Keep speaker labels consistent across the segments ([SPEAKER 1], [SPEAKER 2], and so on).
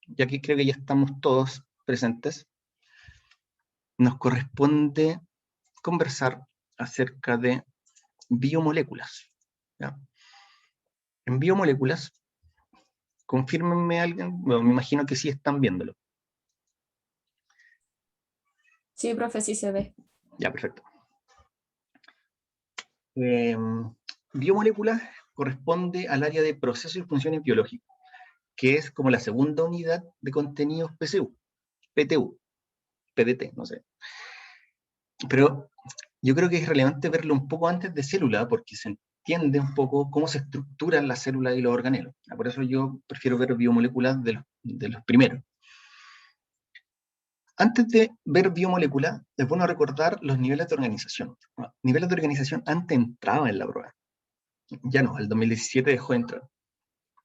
[SPEAKER 1] y aquí creo que ya estamos todos presentes, nos corresponde conversar acerca de biomoléculas. ¿Ya? En biomoléculas, confírmenme alguien, bueno, me imagino que sí están viéndolo.
[SPEAKER 2] Sí, profe, sí se ve.
[SPEAKER 1] Ya, perfecto. Biomoléculas corresponde al área de procesos y funciones biológicas, que es como la segunda unidad de contenidos PCU, PTU, PDT, no sé. Pero yo creo que es relevante verlo un poco antes de célula, porque se entiende un poco cómo se estructuran las células y los organelos. Por eso yo prefiero ver biomoléculas de los primeros. Antes de ver biomoléculas, es bueno recordar los niveles de organización. Bueno, niveles de organización antes entraba en la prueba. Ya no, el 2017 dejó de entrar.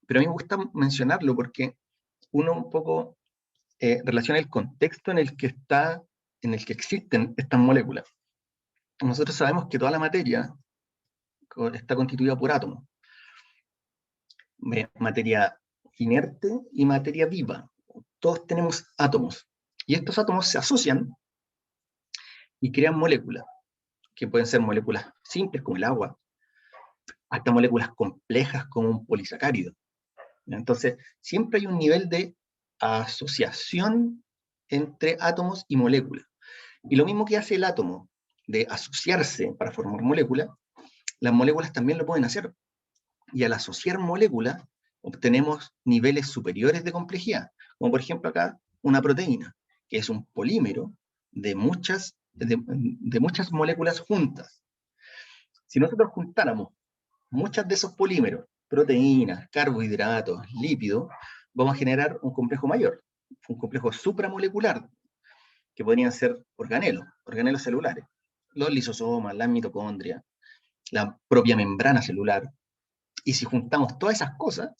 [SPEAKER 1] Pero a mí me gusta mencionarlo porque uno un poco relaciona el contexto en el que existen estas moléculas. Nosotros sabemos que toda la materia está constituida por átomos. Materia inerte y materia viva. Todos tenemos átomos. Y estos átomos se asocian y crean moléculas, que pueden ser moléculas simples como el agua, hasta moléculas complejas como un polisacárido. Entonces, siempre hay un nivel de asociación entre átomos y moléculas. Y lo mismo que hace el átomo de asociarse para formar moléculas, las moléculas también lo pueden hacer. Y al asociar moléculas, obtenemos niveles superiores de complejidad, como por ejemplo acá una proteína, que es un polímero de muchas moléculas juntas. Si nosotros juntáramos muchas de esos polímeros, proteínas, carbohidratos, lípidos, vamos a generar un complejo mayor, un complejo supramolecular, que podrían ser organelos celulares, los lisosomas, las mitocondrias, la propia membrana celular. Y si juntamos todas esas cosas,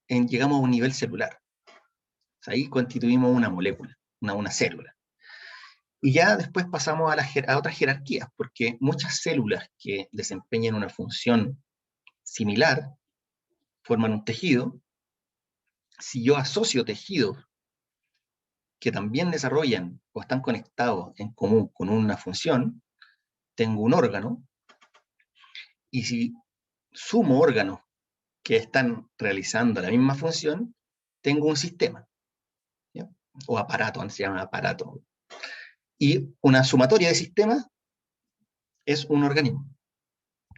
[SPEAKER 1] llegamos a un nivel celular. O sea, ahí constituimos una molécula, una célula. Y ya después pasamos a otras jerarquías, porque muchas células que desempeñan una función similar forman un tejido. Si yo asocio tejidos que también desarrollan o están conectados en común con una función, tengo un órgano. Y si sumo órganos que están realizando la misma función, tengo un sistema, ¿ya? O aparato, antes se llama aparato. Y una sumatoria de sistemas es un organismo,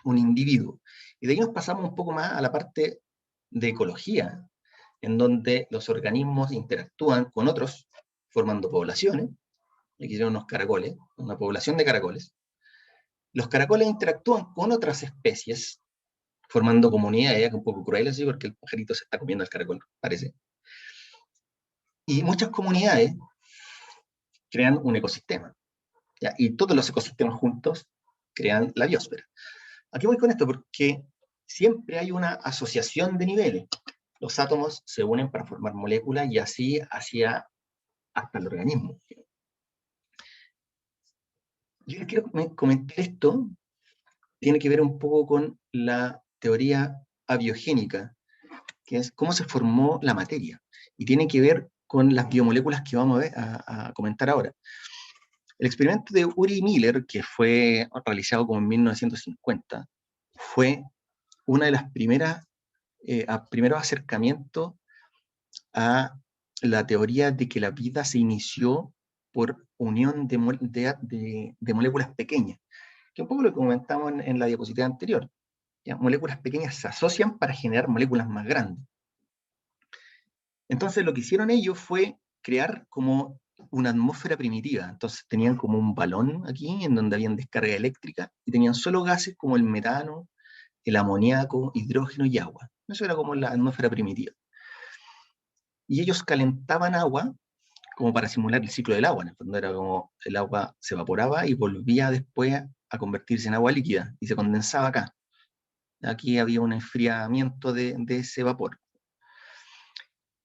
[SPEAKER 1] un individuo. Y de ahí nos pasamos un poco más a la parte de ecología, en donde los organismos interactúan con otros, formando poblaciones. Aquí son unos caracoles, una población de caracoles. Los caracoles interactúan con otras especies, formando comunidades, un poco crueles, ¿sí? Porque el pajarito se está comiendo al caracol, parece. Y muchas comunidades crean un ecosistema, ¿ya? Y todos los ecosistemas juntos crean la biosfera. Aquí voy con esto porque siempre hay una asociación de niveles. Los átomos se unen para formar moléculas y así hacia hasta el organismo. Yo les quiero comentar esto, tiene que ver un poco con la teoría abiogénica, que es cómo se formó la materia, y tiene que ver con las biomoléculas que vamos a comentar ahora. El experimento de Uri Miller, que fue realizado como en 1950, fue una de las primeros acercamientos a la teoría de que la vida se inició por unión de moléculas pequeñas, que un poco lo que comentamos en la diapositiva anterior. ¿Ya? Moléculas pequeñas se asocian para generar moléculas más grandes. Entonces lo que hicieron ellos fue crear como una atmósfera primitiva. Entonces tenían como un balón aquí en donde habían descarga eléctrica y tenían solo gases como el metano, el amoníaco, hidrógeno y agua. Eso era como la atmósfera primitiva. Y ellos calentaban agua como para simular el ciclo del agua. En el fondo era como el agua se evaporaba y volvía después a convertirse en agua líquida y se condensaba acá. Aquí había un enfriamiento de ese vapor.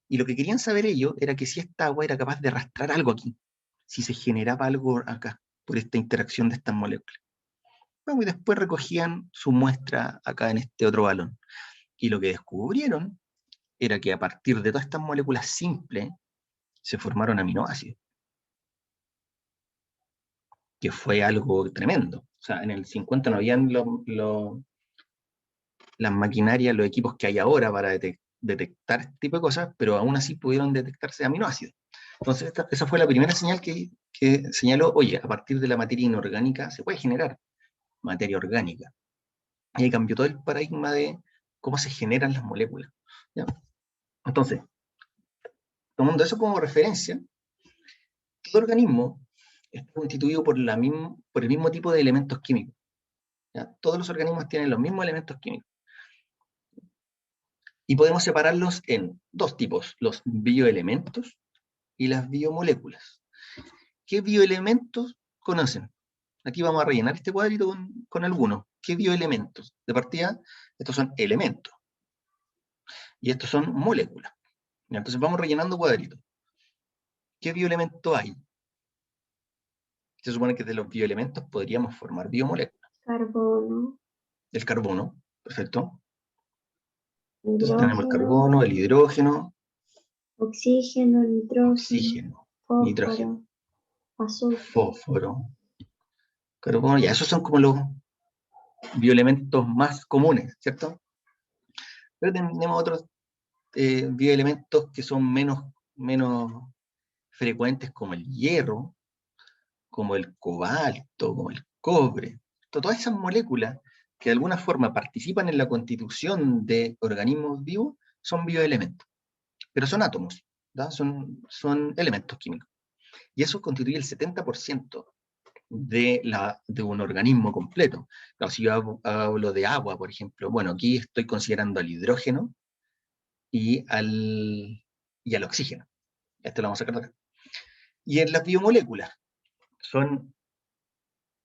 [SPEAKER 1] Y lo que querían saber ellos era que si esta agua era capaz de arrastrar algo aquí, si se generaba algo acá por esta interacción de estas moléculas. Bueno, y después recogían su muestra acá en este otro balón. Y lo que descubrieron era que a partir de todas estas moléculas simples se formaron aminoácidos, que fue algo tremendo. O sea, en el 50 no habían las maquinarias, los equipos que hay ahora para detectar este tipo de cosas, pero aún así pudieron detectarse aminoácidos. Entonces, esa fue la primera señal que señaló, oye, a partir de la materia inorgánica se puede generar materia orgánica. Y ahí cambió todo el paradigma de cómo se generan las moléculas. ¿Ya? Entonces, tomando eso como referencia, todo organismo está constituido por el mismo tipo de elementos químicos. ¿Ya? Todos los organismos tienen los mismos elementos químicos. Y podemos separarlos en dos tipos, los bioelementos y las biomoléculas. ¿Qué bioelementos conocen? Aquí vamos a rellenar este cuadrito con algunos. ¿Qué bioelementos? De partida, estos son elementos. Y estos son moléculas. Entonces vamos rellenando cuadritos. ¿Qué bioelemento hay? Se supone que de los bioelementos podríamos formar biomoléculas.
[SPEAKER 2] Carbono,
[SPEAKER 1] El carbono, perfecto. Entonces tenemos el
[SPEAKER 2] hidrógeno,
[SPEAKER 1] carbono, el hidrógeno,
[SPEAKER 2] oxígeno, nitrógeno,
[SPEAKER 1] oxígeno,
[SPEAKER 2] fósforo,
[SPEAKER 1] nitrógeno,
[SPEAKER 2] azufre.
[SPEAKER 1] fósforo, carbono. Ya, esos son como los bioelementos más comunes, ¿cierto? Pero tenemos otros bioelementos que son menos frecuentes, como el hierro, como el cobalto, como el cobre. Todas esas moléculas que de alguna forma participan en la constitución de organismos vivos son bioelementos, pero son átomos, ¿da? Son elementos químicos. Y eso constituye el 70% de un organismo completo. Claro, si yo hablo de agua, por ejemplo, bueno, aquí estoy considerando al hidrógeno y al oxígeno. Esto lo vamos a sacar de acá. Y en las biomoléculas son,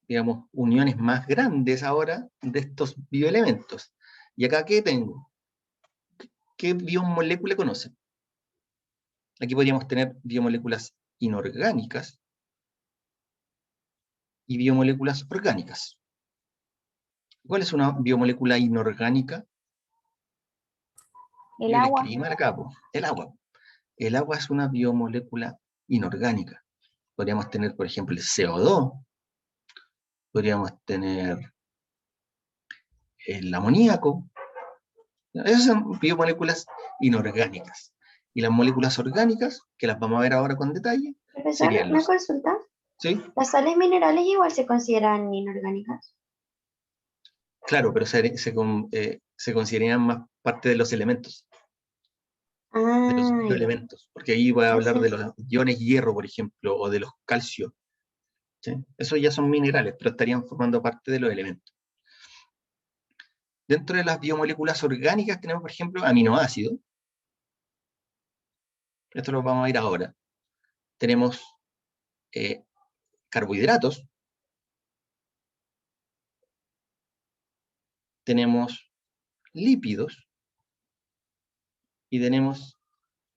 [SPEAKER 1] digamos, uniones más grandes ahora de estos bioelementos. ¿Y acá qué tengo? ¿Qué biomolécula conocen? Aquí podríamos tener biomoléculas inorgánicas y biomoléculas orgánicas. ¿Cuál es una biomolécula inorgánica?
[SPEAKER 2] El
[SPEAKER 1] Yo le
[SPEAKER 2] agua,
[SPEAKER 1] escribí mal acá, el agua. El agua es una biomolécula inorgánica. Podríamos tener, por ejemplo, el CO2, podríamos tener el amoníaco. Esas son biomoléculas inorgánicas. Y las moléculas orgánicas, que las vamos a ver ahora con detalle,
[SPEAKER 2] profesor,
[SPEAKER 1] serían
[SPEAKER 2] una
[SPEAKER 1] los...
[SPEAKER 2] consulta.
[SPEAKER 1] ¿Sí?
[SPEAKER 2] ¿Las sales minerales igual se consideran inorgánicas?
[SPEAKER 1] Claro, pero se considerarían más parte de los elementos, de los
[SPEAKER 2] Ah, ya.
[SPEAKER 1] bioelementos, porque ahí voy a hablar de
[SPEAKER 2] Entonces,
[SPEAKER 1] los iones hierro, por ejemplo, o de los calcios. ¿Sí? Esos ya son minerales, pero estarían formando parte de los elementos. Dentro de las biomoléculas orgánicas tenemos, por ejemplo, aminoácidos. Esto lo vamos a ver ahora. Tenemos eh, carbohidratos, tenemos lípidos y tenemos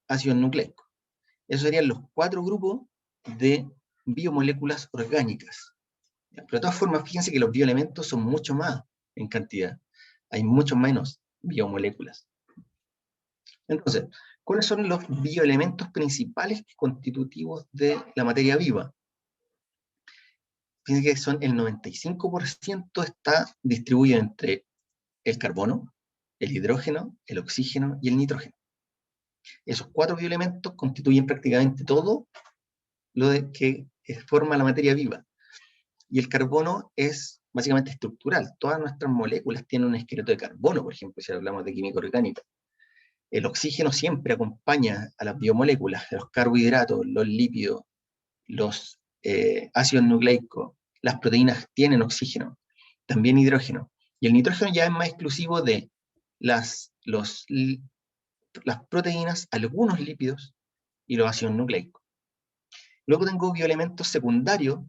[SPEAKER 1] ácidos nucleicos. Esos serían los 4 grupos de biomoléculas orgánicas. Pero de todas formas, fíjense que los bioelementos son mucho más en cantidad. Hay mucho menos biomoléculas. Entonces, ¿cuáles son los bioelementos principales constitutivos de la materia viva? Fíjense que son el 95% está distribuido entre el carbono, el hidrógeno, el oxígeno y el nitrógeno. Esos 4 bioelementos constituyen prácticamente todo lo que forma la materia viva. Y el carbono es básicamente estructural. Todas nuestras moléculas tienen un esqueleto de carbono, por ejemplo, si hablamos de química orgánica. El oxígeno siempre acompaña a las biomoléculas, los carbohidratos, los lípidos, los ácidos nucleicos, las proteínas tienen oxígeno, también hidrógeno. Y el nitrógeno ya es más exclusivo de las proteínas, algunos lípidos y los ácidos nucleicos. Luego tengo bioelementos secundarios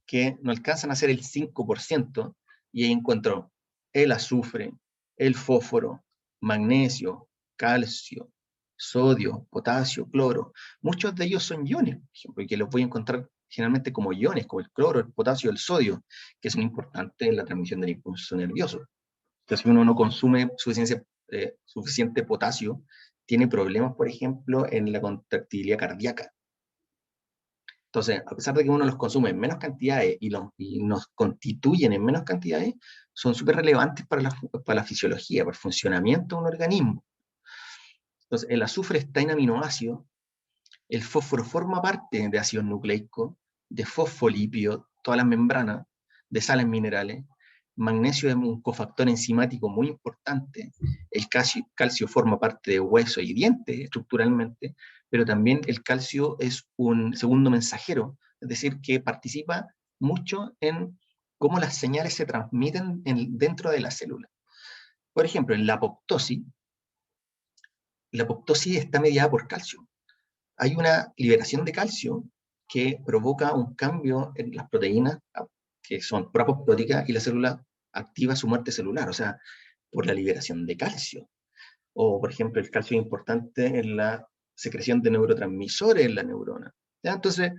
[SPEAKER 1] que no alcanzan a ser el 5%, y ahí encuentro el azufre, el fósforo, magnesio, calcio, sodio, potasio, cloro. Muchos de ellos son iones, por ejemplo, y que los voy a encontrar generalmente como iones, como el cloro, el potasio, el sodio, que son importantes en la transmisión del impulso nervioso. Entonces, si uno no consume suficiente potasio, tiene problemas, por ejemplo, en la contractibilidad cardíaca. Entonces, a pesar de que uno los consume en menos cantidades y nos constituyen en menos cantidades, son súper relevantes para la fisiología, para el funcionamiento de un organismo. Entonces, el azufre está en aminoácidos, el fósforo forma parte de ácidos nucleicos, de fosfolípidos, todas las membranas, de sales minerales. Magnesio es un cofactor enzimático muy importante. El calcio forma parte de hueso y dientes estructuralmente, pero también el calcio es un segundo mensajero, es decir, que participa mucho en cómo las señales se transmiten dentro de la célula. Por ejemplo, en la apoptosis está mediada por calcio. Hay una liberación de calcio que provoca un cambio en las proteínas que son proapoptóticas y la célula activa su muerte celular, o sea, por la liberación de calcio. O, por ejemplo, el calcio es importante en la secreción de neurotransmisores en la neurona. ¿Ya? Entonces,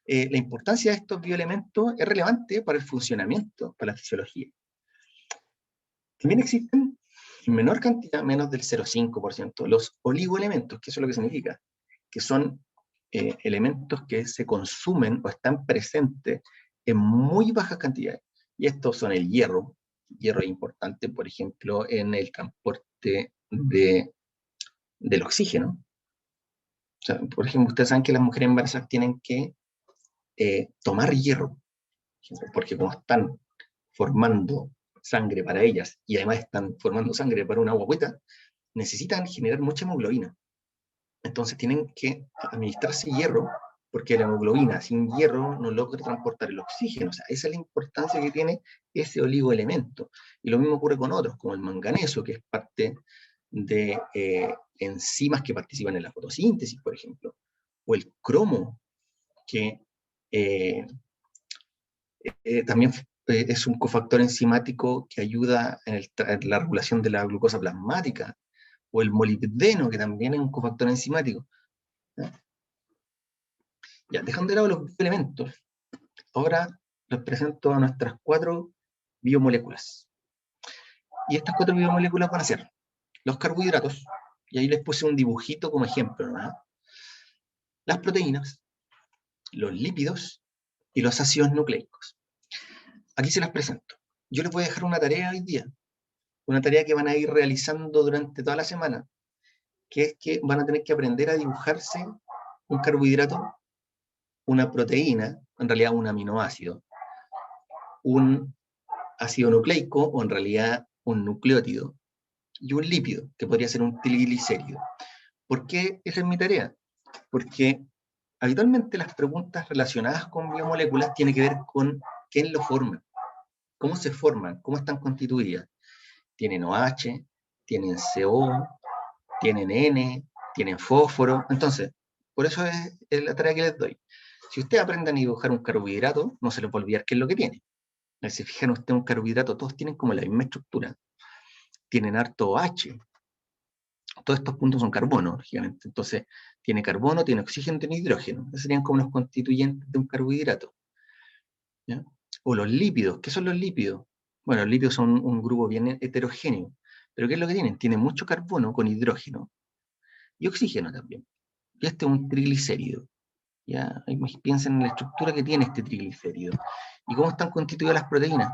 [SPEAKER 1] la importancia de estos bioelementos es relevante para el funcionamiento, para la fisiología. También existen en menor cantidad, menos del 0,5%, los oligoelementos, que eso es lo que significa, que son elementos que se consumen o están presentes en muy bajas cantidades. Y estos son el hierro. Hierro es importante, por ejemplo, en el transporte del oxígeno. O sea, por ejemplo, ustedes saben que las mujeres embarazadas tienen que tomar hierro, porque como están formando sangre para ellas y además están formando sangre para una guagüita, necesitan generar mucha hemoglobina. Entonces tienen que administrarse hierro, porque la hemoglobina sin hierro no logra transportar el oxígeno. O sea, esa es la importancia que tiene ese oligoelemento. Y lo mismo ocurre con otros, como el manganeso, que es parte de enzimas que participan en la fotosíntesis, por ejemplo. O el cromo, que también es un cofactor enzimático que ayuda en la regulación de la glucosa plasmática. O el molibdeno, que también es un cofactor enzimático. Ya, dejando de lado los elementos, ahora les presento a nuestras 4 biomoléculas. Y estas 4 biomoléculas van a ser los carbohidratos, y ahí les puse un dibujito como ejemplo, ¿no? Las proteínas, los lípidos y los ácidos nucleicos. Aquí se las presento. Yo les voy a dejar una tarea hoy día, una tarea que van a ir realizando durante toda la semana, que es que van a tener que aprender a dibujarse un carbohidrato, una proteína, en realidad un aminoácido, un ácido nucleico, o en realidad un nucleótido, y un lípido, que podría ser un triglicérido. ¿Por qué esa es mi tarea? Porque habitualmente las preguntas relacionadas con biomoléculas tienen que ver con quién lo forma, cómo se forman, cómo están constituidas. Tienen OH, tienen CO, tienen N, tienen fósforo. Entonces, por eso es la tarea que les doy. Si ustedes aprenden a dibujar un carbohidrato, no se les va a olvidar qué es lo que tiene. Si fijan ustedes un carbohidrato, todos tienen como la misma estructura. Tienen harto OH. Todos estos puntos son carbono, lógicamente. Entonces, tiene carbono, tiene oxígeno, tiene hidrógeno. Esos serían como los constituyentes de un carbohidrato. ¿Ya? O los lípidos. ¿Qué son los lípidos? Bueno, los lípidos son un grupo bien heterogéneo. ¿Pero qué es lo que tienen? Tienen mucho carbono con hidrógeno y oxígeno también. Y este es un triglicérido. ¿Ya? Piensen en la estructura que tiene este triglicérido. ¿Y cómo están constituidas las proteínas?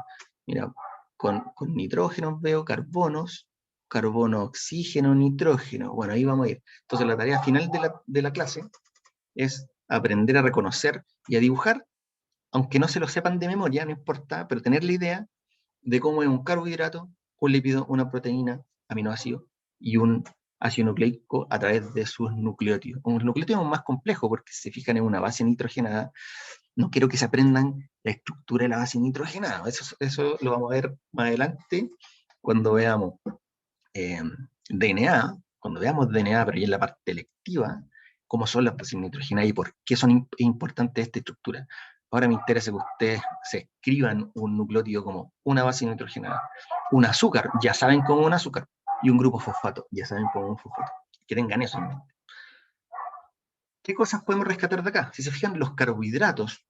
[SPEAKER 1] Mira, con nitrógenos veo carbonos, carbono, oxígeno, nitrógeno. Bueno, ahí vamos a ir. Entonces la tarea final de la clase es aprender a reconocer y a dibujar, aunque no se lo sepan de memoria, no importa, pero tener la idea de cómo es un carbohidrato, un lípido, una proteína, aminoácido y un ácido nucleico a través de sus nucleótidos. Un nucleótido es más complejo porque se fijan en una base nitrogenada. No quiero que se aprendan la estructura de la base nitrogenada. Eso lo vamos a ver más adelante cuando veamos DNA, cuando veamos DNA, pero ya en la parte electiva, cómo son las bases nitrogenadas y por qué son importantes esta estructura. Ahora me interesa que ustedes se escriban un nucleótido como una base nitrogenada, un azúcar, ya saben cómo un azúcar, y un grupo fosfato, ya saben cómo un fosfato. Que tengan eso en mente. ¿Qué cosas podemos rescatar de acá? Si se fijan, los carbohidratos,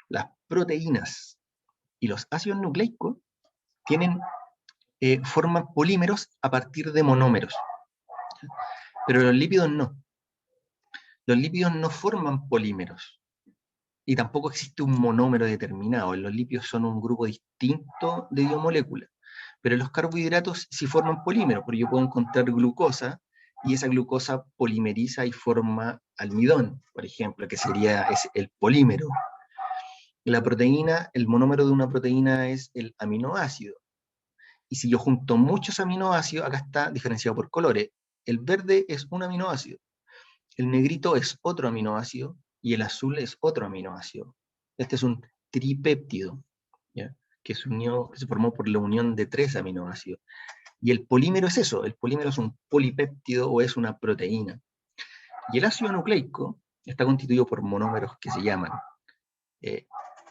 [SPEAKER 1] las proteínas y los ácidos nucleicos forman polímeros a partir de monómeros. Pero los lípidos no. Los lípidos no forman polímeros. Y tampoco existe un monómero determinado. Los lípidos son un grupo distinto de biomoléculas. Pero los carbohidratos sí forman polímeros, porque yo puedo encontrar glucosa, y esa glucosa polimeriza y forma almidón, por ejemplo, que es el polímero. La proteína, el monómero de una proteína es el aminoácido. Y si yo junto muchos aminoácidos, acá está diferenciado por colores. El verde es un aminoácido, el negrito es otro aminoácido, y el azul es otro aminoácido. Este es un tripéptido, ¿ya? Que se formó por la unión de 3 aminoácidos. Y el polímero es eso, el polímero es un polipéptido o es una proteína. Y el ácido nucleico está constituido por monómeros que se llaman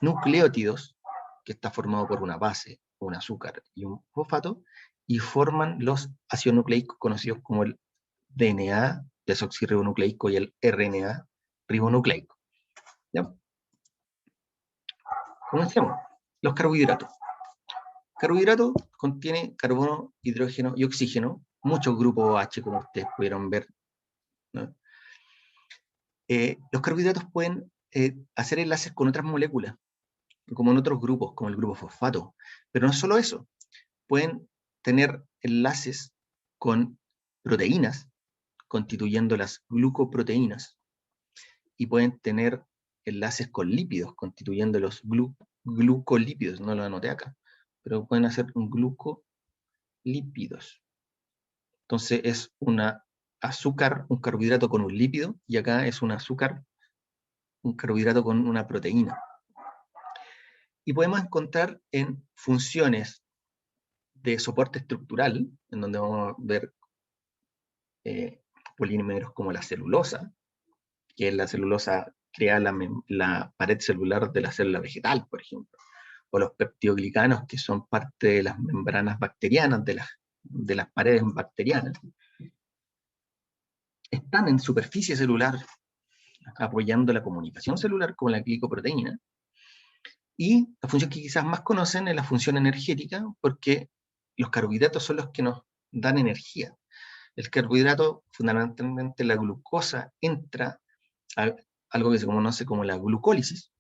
[SPEAKER 1] nucleótidos, que está formado por una base, un azúcar y un fosfato, y forman los ácidos nucleicos conocidos como el DNA, desoxirribonucleico, y el RNA ribonucleico. ¿Ya? Comencemos. Los carbohidratos. Carbohidrato contiene carbono, hidrógeno y oxígeno, muchos grupos OH, como ustedes pudieron ver, ¿no? Los carbohidratos pueden hacer enlaces con otras moléculas, como en otros grupos, como el grupo fosfato. Pero no solo eso, pueden tener enlaces con proteínas, constituyendo las glucoproteínas, y pueden tener enlaces con lípidos, constituyendo los glucolípidos, no lo anoté acá, pero pueden hacer glucolípidos. Entonces es una azúcar, un carbohidrato con un lípido, y acá es un azúcar, un carbohidrato con una proteína. Y podemos encontrar en funciones de soporte estructural, en donde vamos a ver polímeros como la celulosa, que la celulosa crea la pared celular de la célula vegetal, por ejemplo, o los peptidoglicanos, que son parte de las membranas bacterianas, de las paredes bacterianas, están en superficie celular, apoyando la comunicación celular con la glicoproteína. Y la función que quizás más conocen es la función energética, porque los carbohidratos son los que nos dan energía. El carbohidrato, fundamentalmente la glucosa, entra a algo que se conoce como la glucólisis,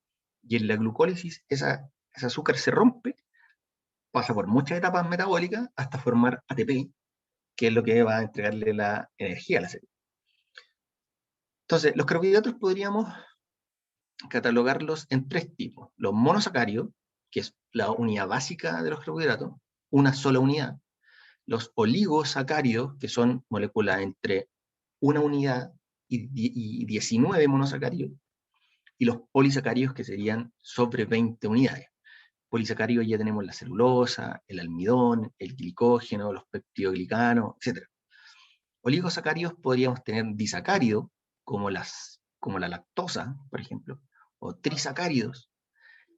[SPEAKER 1] y en la glucólisis ese azúcar se rompe, pasa por muchas etapas metabólicas hasta formar ATP, que es lo que va a entregarle la energía a la célula. Entonces, los carbohidratos podríamos catalogarlos en 3 tipos. Los monosacáridos, que es la unidad básica de los carbohidratos, una sola unidad. Los oligosacáridos, que son moléculas entre una unidad y 19 monosacáridos. Y los polisacáridos, que serían sobre 20 unidades. Polisacáridos ya tenemos la celulosa, el almidón, el glicógeno, los peptidoglicanos, etc. Oligosacáridos podríamos tener disacáridos, como la lactosa, por ejemplo, o trisacáridos.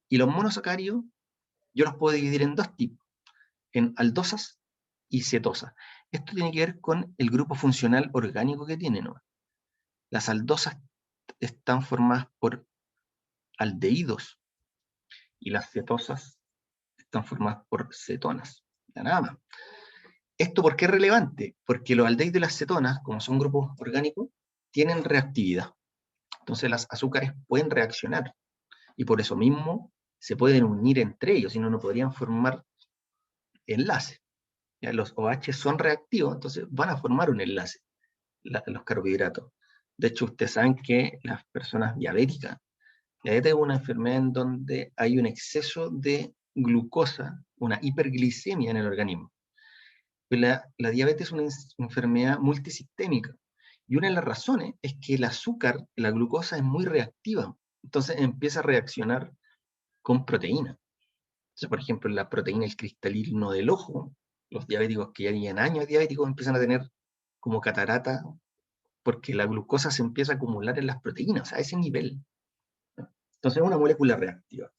[SPEAKER 1] Y los monosacáridos yo los puedo dividir en 2 tipos, en aldosas y cetosas. Esto tiene que ver con el grupo funcional orgánico que tienen, ¿no? Las aldosas están formadas por aldehídos, y las cetosas están formadas por cetonas. Ya nada más. ¿Esto por qué es relevante? Porque los aldehídos y las cetonas, como son grupos orgánicos, tienen reactividad. Entonces las azúcares pueden reaccionar, y por eso mismo se pueden unir entre ellos, si no, no podrían formar enlaces. ¿Ya? Los OH son reactivos, entonces van a formar un enlace, los carbohidratos. De hecho, ustedes saben que las personas diabéticas, la diabetes es una enfermedad en donde hay un exceso de glucosa, una hiperglicemia en el organismo. La diabetes es una enfermedad multisistémica, y una de las razones es que el azúcar, la glucosa, es muy reactiva, entonces empieza a reaccionar con proteína. Entonces, por ejemplo, la proteína del cristalino del ojo, los diabéticos que ya llevan años diabéticos empiezan a tener como catarata, porque la glucosa se empieza a acumular en las proteínas, a ese nivel. Entonces es una molécula reactiva.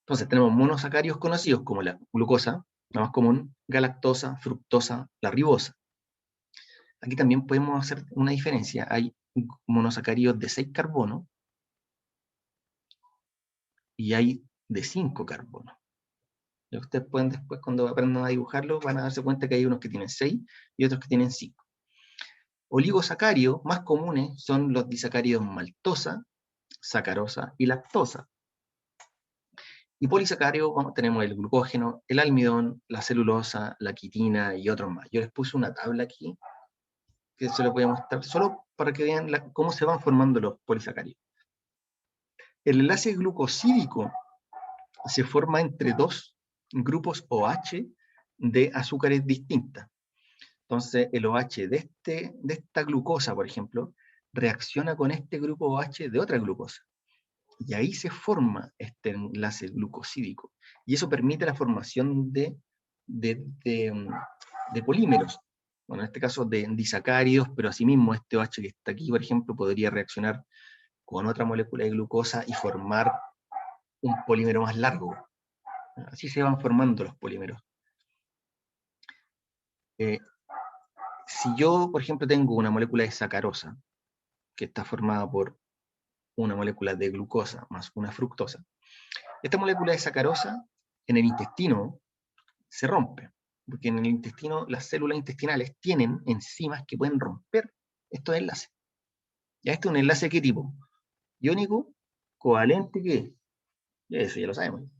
[SPEAKER 1] Entonces tenemos monosacáridos conocidos como la glucosa, la más común, galactosa, fructosa, la ribosa. Aquí también podemos hacer una diferencia. Hay monosacáridos de 6 carbonos y hay de 5 carbonos. Y ustedes pueden después, cuando aprendan a dibujarlo, van a darse cuenta que hay unos que tienen 6 y otros que tienen 5. Oligosacáridos más comunes son los disacáridos maltosa, sacarosa y lactosa. Y polisacáridos, bueno, tenemos el glucógeno, el almidón, la celulosa, la quitina y otros más. Yo les puse una tabla aquí que se les voy a mostrar solo para que vean cómo se van formando los polisacáridos. El enlace glucosídico se forma entre dos grupos OH de azúcares distintas. Entonces, el OH de esta glucosa, por ejemplo, reacciona con este grupo OH de otra glucosa. Y ahí se forma este enlace glucosídico. Y eso permite la formación de polímeros. Bueno, en este caso de disacáridos, pero asimismo este OH que está aquí, por ejemplo, podría reaccionar con otra molécula de glucosa y formar un polímero más largo. Así se van formando los polímeros. Si yo, por ejemplo, tengo una molécula de sacarosa, que está formada por una molécula de glucosa más una fructosa, esta molécula de sacarosa en el intestino se rompe, porque en el intestino las células intestinales tienen enzimas que pueden romper estos enlaces. ¿Ya este es un enlace de qué tipo? Iónico, covalente, ¿qué? Eso ya lo sabemos.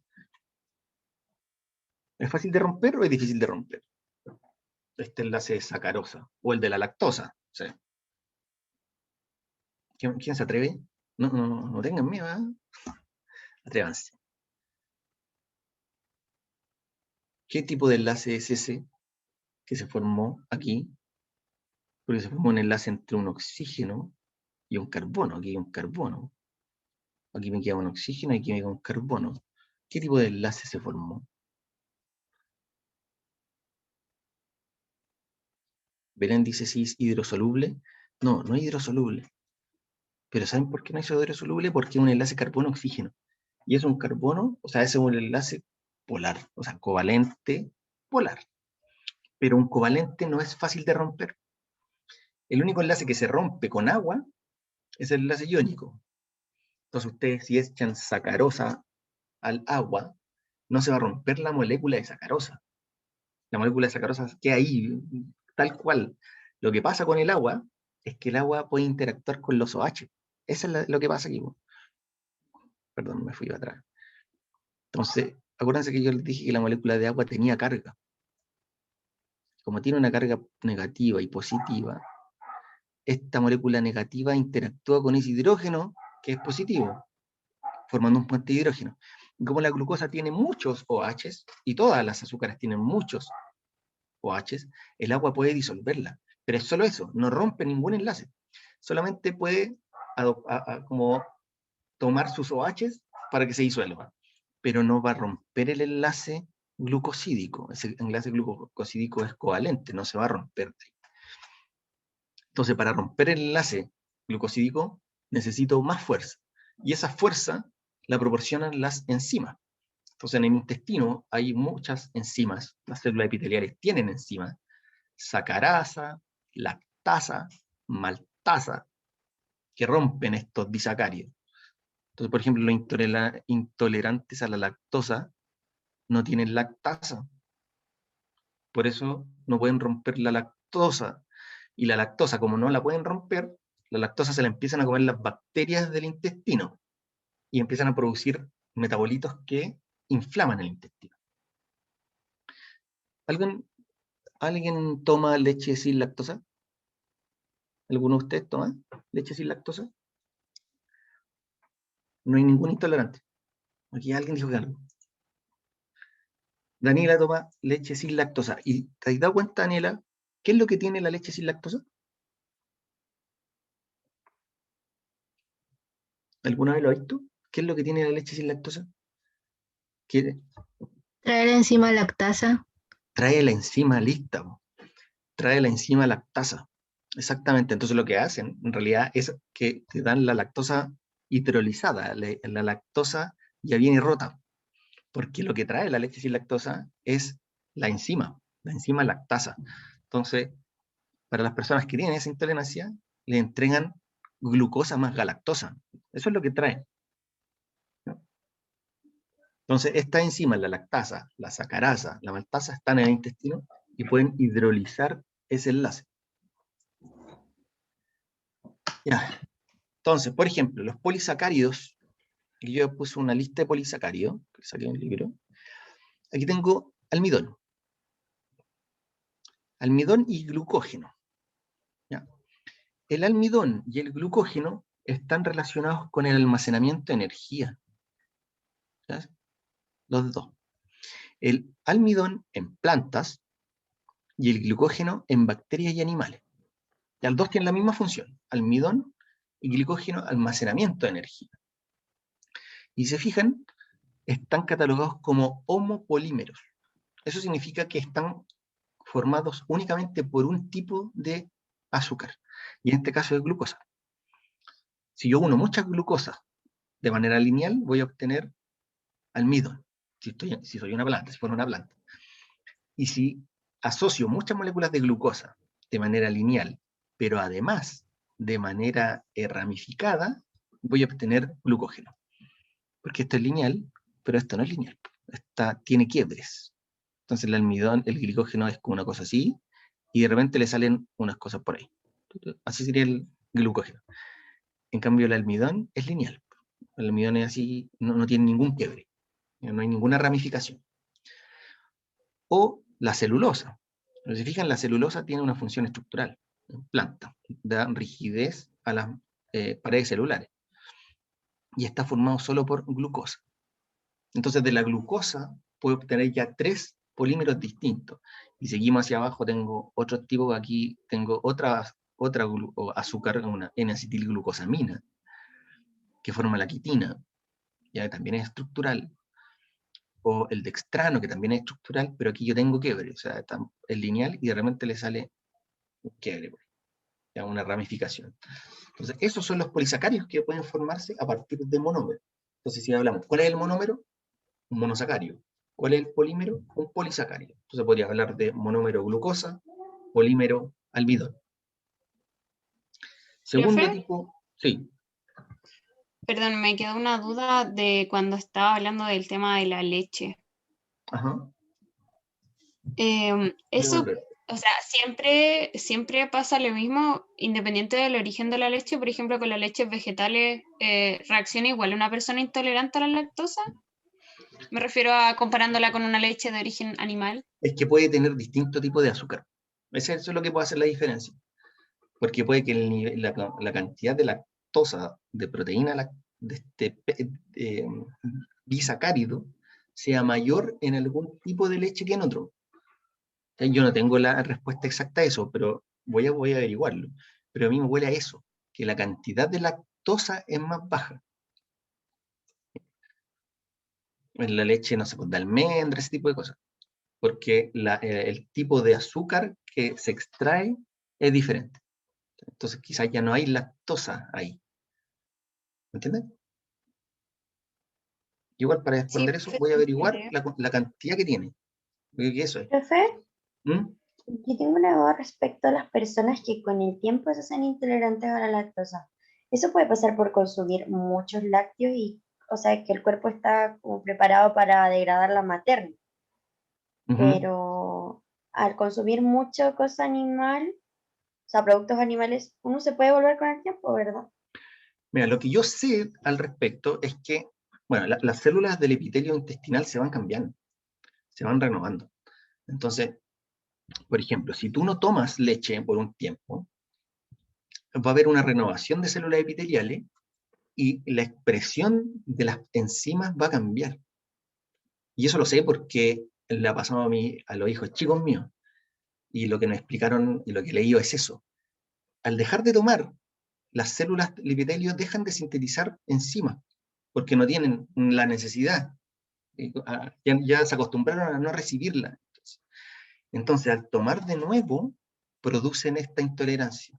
[SPEAKER 1] ¿Es fácil de romper o es difícil de romper? Este enlace de sacarosa, o el de la lactosa. ¿Sí? ¿Quién se atreve? No tengan miedo, ¿eh? Atrévanse. ¿Qué tipo de enlace es ese que se formó aquí? Porque se formó un enlace entre un oxígeno y un carbono. Aquí hay un carbono. Aquí me queda un oxígeno y aquí me queda un carbono. ¿Qué tipo de enlace se formó? Belén dice si es hidrosoluble. No, no es hidrosoluble. Pero ¿saben por qué no es hidrosoluble? Porque es un enlace carbono-oxígeno. Y es un carbono, o sea, es un enlace polar, o sea, covalente polar. Pero un covalente no es fácil de romper. El único enlace que se rompe con agua es el enlace iónico. Entonces ustedes si echan sacarosa al agua, no se va a romper la molécula de sacarosa. La molécula de sacarosa queda ahí, tal cual. Lo que pasa con el agua es que el agua puede interactuar con los OH. Eso es lo que pasa aquí. Perdón, me fui atrás. Entonces, acuérdense que yo les dije que la molécula de agua tenía carga. Como tiene una carga negativa y positiva, esta molécula negativa interactúa con ese hidrógeno que es positivo, formando un puente de hidrógeno. Y como la glucosa tiene muchos OHs, y todas las azúcares tienen muchos OHs, el agua puede disolverla. Pero es solo eso, no rompe ningún enlace. Solamente puede como tomar sus OHs para que se disuelva. Pero no va a romper el enlace glucosídico. Ese enlace glucosídico es covalente, no se va a romper. Entonces, para romper el enlace glucosídico, necesito más fuerza. Y esa fuerza la proporcionan las enzimas. Entonces, en el intestino hay muchas enzimas. Las células epiteliales tienen enzimas. Sacarasa, lactasa, maltasa, que rompen estos disacáridos. Entonces, por ejemplo, los intolerantes a la lactosa no tienen lactasa. Por eso no pueden romper la lactosa. Y la lactosa, como no la pueden romper, la lactosa se la empiezan a comer las bacterias del intestino y empiezan a producir metabolitos que inflaman el intestino. ¿Alguien toma leche sin lactosa? ¿Alguno de ustedes toma leche sin lactosa? No hay ningún intolerante. Aquí alguien dijo que algo. Daniela toma leche sin lactosa. ¿Y te has dado cuenta, Daniela, qué es lo que tiene la leche sin lactosa? ¿Alguna vez lo has visto? ¿Qué es lo que tiene la leche sin lactosa? Que
[SPEAKER 3] Traer enzima lactasa.
[SPEAKER 1] trae la enzima lista, trae la enzima lactasa. Exactamente. Entonces lo que hacen en realidad es que te dan la lactosa hidrolizada. La lactosa ya viene rota. Porque lo que trae la leche sin lactosa es la enzima lactasa. Entonces, para las personas que tienen esa intolerancia, le entregan glucosa más galactosa. Eso es lo que trae. ¿No? Entonces, estas enzimas, la lactasa, la sacarasa, la maltasa, están en el intestino y pueden hidrolizar ese enlace. Ya. Entonces, por ejemplo, los polisacáridos, y yo puse una lista de polisacáridos, que saqué un libro. Aquí tengo almidón. Almidón y glucógeno. ¿Ya? El almidón y el glucógeno están relacionados con el almacenamiento de energía. ¿Ya? Los dos. El almidón en plantas y el glucógeno en bacterias y animales. Ya, los dos tienen la misma función. Almidón y glucógeno, almacenamiento de energía. Y se fijan, están catalogados como homopolímeros. Eso significa que están formados únicamente por un tipo de azúcar, y en este caso es glucosa. Si yo uno muchas glucosas de manera lineal, voy a obtener almidón, si soy una planta, si fuera una planta. Y si asocio muchas moléculas de glucosa de manera lineal, pero además de manera ramificada, voy a obtener glucógeno. Porque esto es lineal, pero esto no es lineal. Tiene quiebres. Entonces el almidón, el glucógeno es como una cosa así, y de repente le salen unas cosas por ahí. Así sería el glucógeno. En cambio el almidón es lineal. El almidón es así, no tiene ningún quiebre, no hay ninguna ramificación. O la celulosa. Pero si fijan, la celulosa tiene una función estructural en planta, da rigidez a las paredes celulares, y está formado solo por glucosa. Entonces de la glucosa puedo obtener ya 3 polímeros distintos. Y seguimos hacia abajo, tengo otro tipo, aquí tengo otra azúcar, una N-acetilglucosamina, que forma la quitina, ya también es estructural, o el dextrano, que también es estructural, pero aquí yo tengo quiebre, o sea, es lineal y de repente le sale un quiebre, ya una ramificación. Entonces, esos son los polisacáridos que pueden formarse a partir de monómeros. Entonces, si hablamos, ¿cuál es el monómero? Un monosacárido. ¿Cuál es el polímero? Un polisacárido. Entonces podría hablar de monómero glucosa, polímero almidón.
[SPEAKER 4] Profe,
[SPEAKER 1] Segundo tipo, sí.
[SPEAKER 4] perdón, me quedó una duda de cuando estaba hablando del tema de la leche.
[SPEAKER 1] Ajá. Quiero
[SPEAKER 4] Eso,
[SPEAKER 1] volver.
[SPEAKER 4] o sea, siempre pasa lo mismo, independiente del origen de la leche. Por ejemplo, con las leches vegetales, ¿reacciona igual una persona intolerante a la lactosa? Me refiero a comparándola con una leche de origen animal.
[SPEAKER 1] Es que puede tener distinto tipo de azúcar. Eso es lo que puede hacer la diferencia. Porque puede que la cantidad de lactosa, de proteína de este bisacárido, sea mayor en algún tipo de leche que en otro. Yo no tengo la respuesta exacta a eso, pero voy a averiguarlo. Pero a mí me huele a eso, que la cantidad de lactosa es más baja. En la leche, no sé, pues, de almendra, ese tipo de cosas. Porque el tipo de azúcar que se extrae es diferente. Entonces quizás ya no hay lactosa ahí. ¿Me entiendes? Igual para
[SPEAKER 4] Sí,
[SPEAKER 1] responder eso voy a
[SPEAKER 4] perfecto,
[SPEAKER 1] averiguar
[SPEAKER 4] creo.
[SPEAKER 1] la cantidad que tiene. Porque eso es.
[SPEAKER 2] Profe,
[SPEAKER 1] ¿Mm?
[SPEAKER 2] yo tengo una duda respecto a las personas que con el tiempo se hacen intolerantes a la lactosa. Eso puede pasar por consumir muchos lácteos y, o sea, que el cuerpo está como preparado para degradar la materna,
[SPEAKER 1] Ujú.
[SPEAKER 2] pero al consumir mucha cosa animal, o sea, productos animales, uno se puede volver con el tiempo, ¿verdad?
[SPEAKER 1] Mira, lo que yo sé al respecto es que, bueno, las células del epitelio intestinal se van cambiando, se van renovando. Entonces, por ejemplo, si tú no tomas leche por un tiempo, va a haber una renovación de células epiteliales y la expresión de las enzimas va a cambiar. Y eso lo sé porque le ha pasado a los hijos chicos míos. Y lo que nos explicaron y lo que he leído es eso. Al dejar de tomar, las células del epitelio dejan de sintetizar enzimas porque no tienen la necesidad. Ya se acostumbraron a no recibirla. Entonces, al tomar de nuevo, producen esta intolerancia.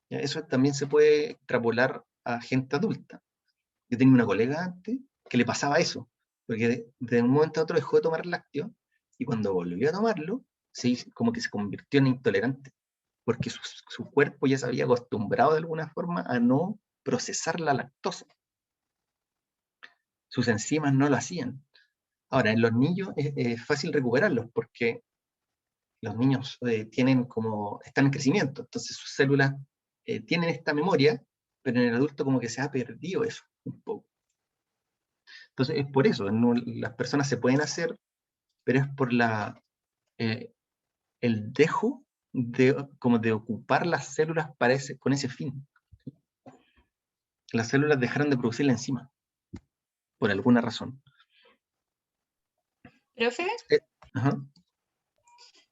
[SPEAKER 1] ¿Ya? Eso también se puede extrapolar a gente adulta. Yo tenía una colega antes que le pasaba eso, porque de un momento a otro dejó de tomar lácteo y cuando volvió a tomarlo, como que se convirtió en intolerante, porque su cuerpo ya se había acostumbrado de alguna forma a no procesar la lactosa. Sus enzimas no lo hacían. Ahora, en los niños es fácil recuperarlos porque los niños están en crecimiento, entonces sus células tienen esta memoria, pero en el adulto como que se ha perdido eso un poco. Entonces es por eso, las personas se pueden hacer, pero es por el dejo como de ocupar las células con ese fin. Las células dejaron de producir la enzima, por alguna razón.
[SPEAKER 4] Profe,
[SPEAKER 1] Ajá.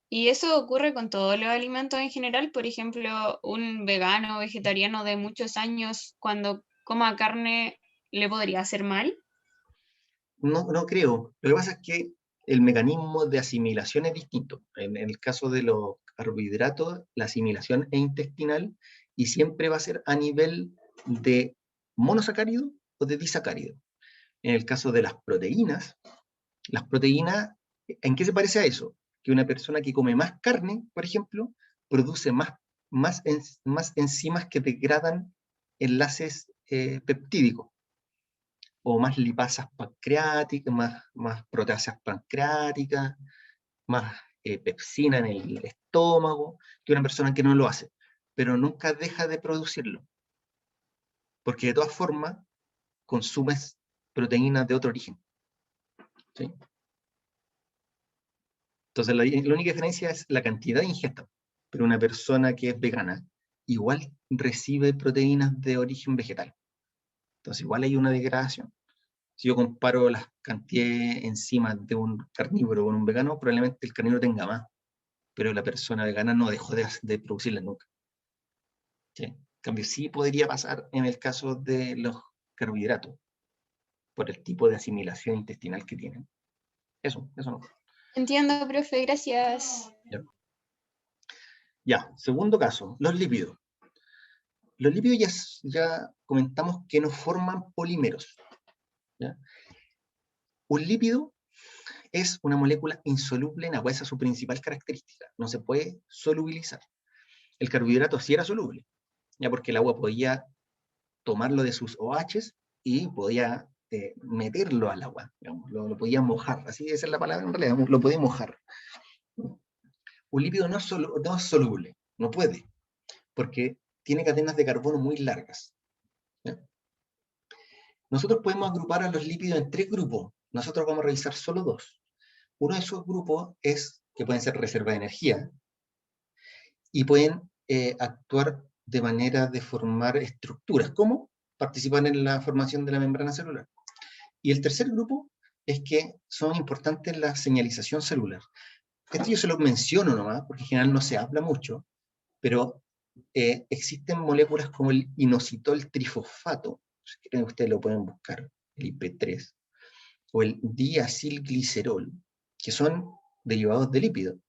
[SPEAKER 4] ¿y eso ocurre con todos los alimentos en general? Por ejemplo, un vegano o vegetariano de muchos años, cuando coma carne, ¿le podría hacer mal?
[SPEAKER 1] No, no creo. Lo que pasa es que el mecanismo de asimilación es distinto. En el caso de los carbohidratos, la asimilación es intestinal y siempre va a ser a nivel de monosacárido o de disacárido. En el caso de las proteínas, ¿en qué se parece a eso? Que una persona que come más carne, por ejemplo, produce más enzimas que degradan enlaces peptídicos, o más lipasas pancreáticas, más proteasas pancreáticas, más pepsina en el estómago, que una persona que no lo hace, pero nunca deja de producirlo, porque de todas formas consumes proteínas de otro origen. ¿Sí? Entonces la única diferencia es la cantidad de ingesta, pero una persona que es vegana igual recibe proteínas de origen vegetal. Entonces igual hay una degradación. Si yo comparo las cantidades de enzimas de un carnívoro con un vegano, probablemente el carnívoro tenga más, pero la persona vegana no dejó de producirlas nunca. ¿Sí? En cambio, sí podría pasar en el caso de los carbohidratos, por el tipo de asimilación intestinal que tienen. Eso no.
[SPEAKER 4] Entiendo, profe, gracias.
[SPEAKER 1] Ya, segundo caso, los lípidos. Los lípidos ya comentamos que no forman polímeros. ¿Ya? Un lípido es una molécula insoluble en agua, esa es su principal característica, no se puede solubilizar. El carbohidrato sí era soluble, ya porque el agua podía tomarlo de sus OHs y podía meterlo al agua, digamos, lo podía mojar, así esa es la palabra en realidad, lo podía mojar. Un lípido no es soluble, no puede, porque tiene cadenas de carbono muy largas. ¿Ya? Nosotros podemos agrupar a los lípidos en 3 grupos, nosotros vamos a revisar solo 2. Uno de esos grupos es que pueden ser reserva de energía y pueden actuar de manera de formar estructuras, como participar en la formación de la membrana celular. Y el tercer grupo es que son importantes la señalización celular. Esto yo se lo menciono nomás, porque en general no se habla mucho, pero existen moléculas como el inositol trifosfato, si quieren ustedes lo pueden buscar, el IP3, o el diacilglicerol, que son derivados de lípidos,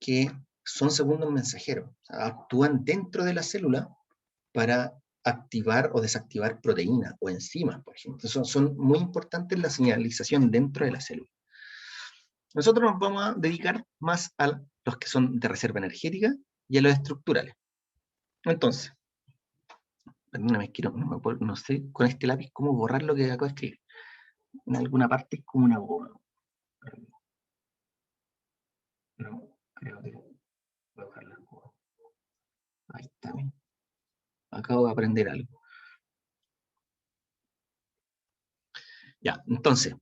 [SPEAKER 1] que son segundos mensajeros, o sea, actúan dentro de la célula para activar o desactivar proteínas o enzimas, por ejemplo. Son muy importantes la señalización dentro de la célula. Nosotros nos vamos a dedicar más a los que son de reserva energética y a los estructurales. Entonces, perdóname, no sé con este lápiz cómo borrar lo que acabo de escribir. En alguna parte es como una goma. No, creo que voy a bajar la goma. Ahí está bien. Acabo de aprender algo. Ya, entonces,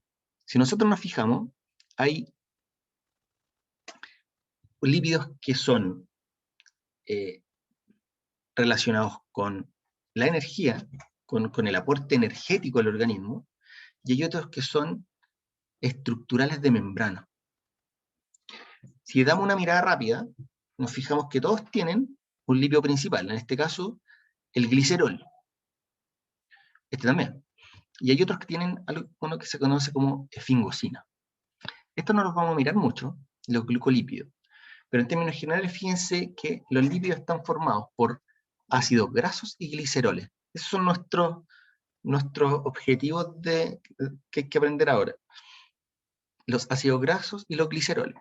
[SPEAKER 1] si nosotros nos fijamos, hay lípidos que son relacionados con la energía, con el aporte energético al organismo, y hay otros que son estructurales de membrana. Si damos una mirada rápida, nos fijamos que todos tienen un lípido principal, en este caso, el glicerol. Este también. Y hay otros que tienen uno que se conoce como efingosina. Estos no los vamos a mirar mucho, los glucolípidos. Pero en términos generales, fíjense que los lípidos están formados por ácidos grasos y gliceroles. Esos son nuestros objetivos que hay que aprender ahora. Los ácidos grasos y los gliceroles.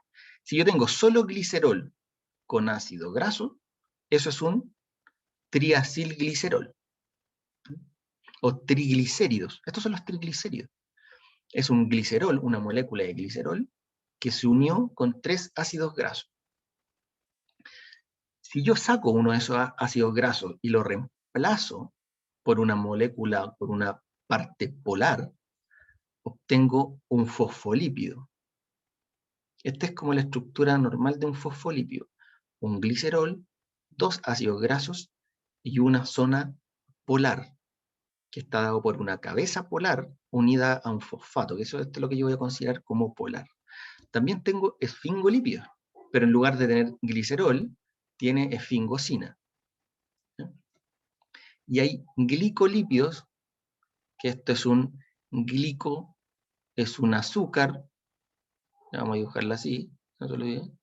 [SPEAKER 1] Si yo tengo solo glicerol con ácido graso, eso es un triacilglicerol. O triglicéridos. Estos son los triglicéridos. Es un glicerol, una molécula de glicerol, que se unió con 3 ácidos grasos. Si yo saco uno de esos ácidos grasos y lo reemplazo por una molécula, por una parte polar, obtengo un fosfolípido. Esta es como la estructura normal de un fosfolípido. Un glicerol, 2 ácidos grasos y una zona polar, que está dado por una cabeza polar unida a un fosfato, que eso es lo que yo voy a considerar como polar. También tengo esfingolípidos, pero en lugar de tener glicerol, tiene esfingosina. ¿Sí? Y hay glicolípidos, que esto es un glico, es un azúcar, vamos a dibujarla así, no se olviden,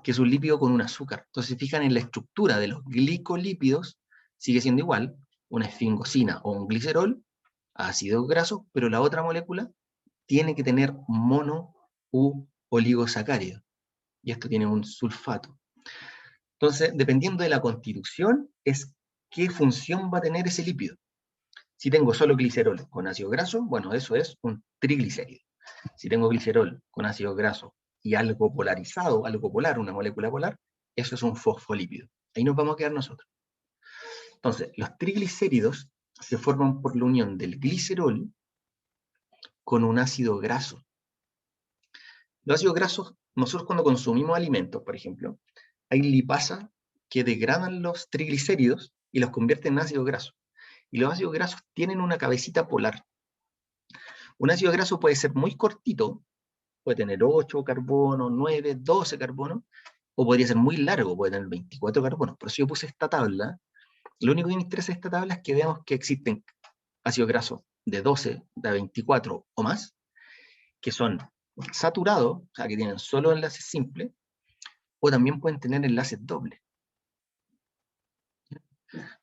[SPEAKER 1] que es un lípido con un azúcar. Entonces, si fijan en la estructura de los glicolípidos, sigue siendo igual, una esfingosina o un glicerol, ácidos grasos, pero la otra molécula tiene que tener mono u oligosacárido. Y esto tiene un sulfato. Entonces, dependiendo de la constitución, es qué función va a tener ese lípido. Si tengo solo glicerol con ácido graso, bueno, eso es un triglicérido. Si tengo glicerol con ácido graso y algo polarizado, algo polar, una molécula polar, eso es un fosfolípido. Ahí nos vamos a quedar nosotros. Entonces, los triglicéridos se forman por la unión del glicerol con un ácido graso. Los ácidos grasos, nosotros cuando consumimos alimentos, por ejemplo, hay lipasas que degradan los triglicéridos y los convierten en ácidos grasos. Y los ácidos grasos tienen una cabecita polar. Un ácido graso puede ser muy cortito, puede tener 8 carbonos, 9, 12 carbonos, o podría ser muy largo, puede tener 24 carbonos. Por eso yo puse esta tabla. Lo único que me interesa de esta tabla es que veamos que existen ácidos grasos de 12, de 24 o más, que son saturados, o sea, que tienen solo enlaces simples, o también pueden tener enlaces dobles,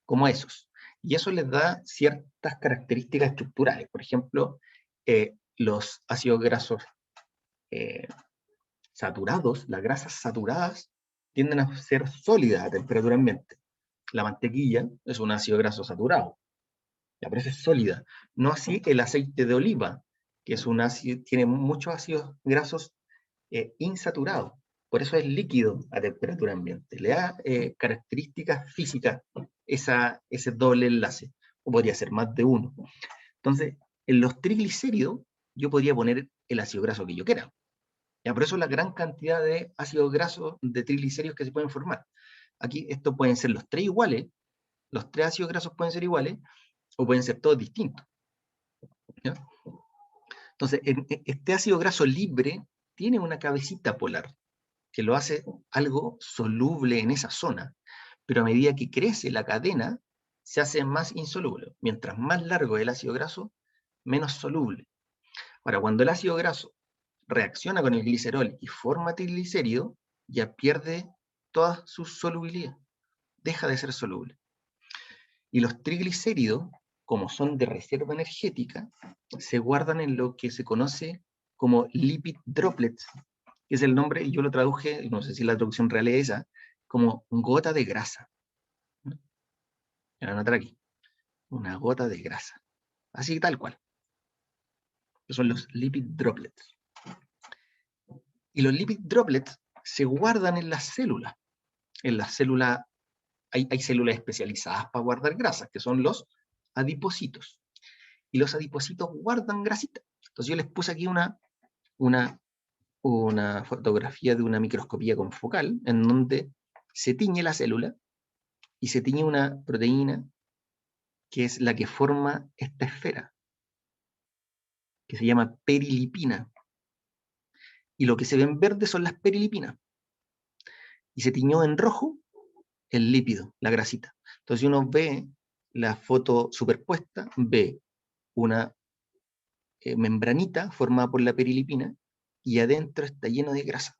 [SPEAKER 1] como esos. Y eso les da ciertas características estructurales. Por ejemplo, los ácidos grasos saturados, las grasas saturadas, tienden a ser sólidas a temperatura ambiente. La mantequilla es un ácido graso saturado, ya, pero eso es sólida. No así el aceite de oliva, que es un ácido, tiene muchos ácidos grasos insaturados. Por eso es líquido a temperatura ambiente. Le da características físicas ese doble enlace, o podría ser más de uno. Entonces, en los triglicéridos, yo podría poner el ácido graso que yo quiera. Ya, por eso la gran cantidad de ácidos grasos, de triglicéridos que se pueden formar. Aquí estos pueden ser los tres iguales, los tres ácidos grasos pueden ser iguales, o pueden ser todos distintos. ¿Ya? Entonces, este ácido graso libre tiene una cabecita polar, que lo hace algo soluble en esa zona, pero a medida que crece la cadena, se hace más insoluble. Mientras más largo es el ácido graso, menos soluble. Ahora, cuando el ácido graso reacciona con el glicerol y forma triglicérido, ya pierde toda su solubilidad, deja de ser soluble. Y los triglicéridos, como son de reserva energética, se guardan en lo que se conoce como lipid droplets, que es el nombre, y yo lo traduje, no sé si la traducción real es esa, como gota de grasa. Voy a anotar aquí, una gota de grasa. Así tal cual. Que son los lipid droplets. Y los lipid droplets se guardan en las células. En las células hay células especializadas para guardar grasas, que son los adipocitos. Y los adipocitos guardan grasita. Entonces yo les puse aquí una fotografía de una microscopía confocal, en donde se tiñe la célula y se tiñe una proteína que es la que forma esta esfera, que se llama perilipina. Y lo que se ve en verde son las perilipinas. Y se tiñó en rojo el lípido, la grasita. Entonces si uno ve la foto superpuesta, ve una membranita formada por la perilipina y adentro está lleno de grasa.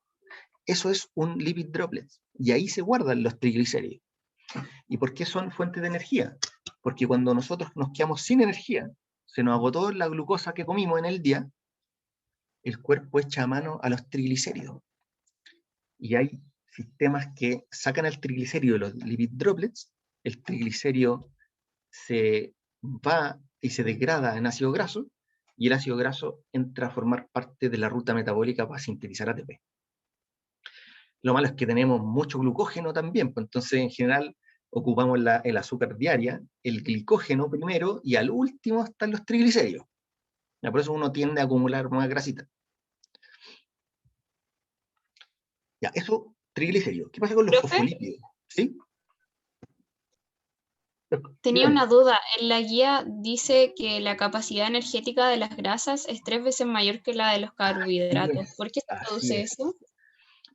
[SPEAKER 1] Eso es un lipid droplet y ahí se guardan los triglicéridos. ¿Y por qué son fuentes de energía? Porque cuando nosotros nos quedamos sin energía, se nos agotó la glucosa que comimos en el día, el cuerpo echa a mano a los triglicéridos. Y hay sistemas que sacan el triglicérido de los lipid droplets, el triglicérido se va y se degrada en ácido graso, y el ácido graso entra a formar parte de la ruta metabólica para sintetizar ATP. Lo malo es que tenemos mucho glucógeno también, pues entonces en general ocupamos el azúcar diaria, el glicógeno primero, y al último están los triglicéridos. Ya, por eso uno tiende a acumular más grasita. Ya, eso, triglicéridos. ¿Qué pasa con los
[SPEAKER 4] Profe,
[SPEAKER 1] fosfolípidos? ¿Sí?
[SPEAKER 4] tenía
[SPEAKER 1] Dígame.
[SPEAKER 4] una duda. En la guía dice que la capacidad energética de las grasas es 3 veces mayor que la de los carbohidratos. ¿Por qué se
[SPEAKER 1] Así
[SPEAKER 4] produce
[SPEAKER 1] es.
[SPEAKER 4] eso?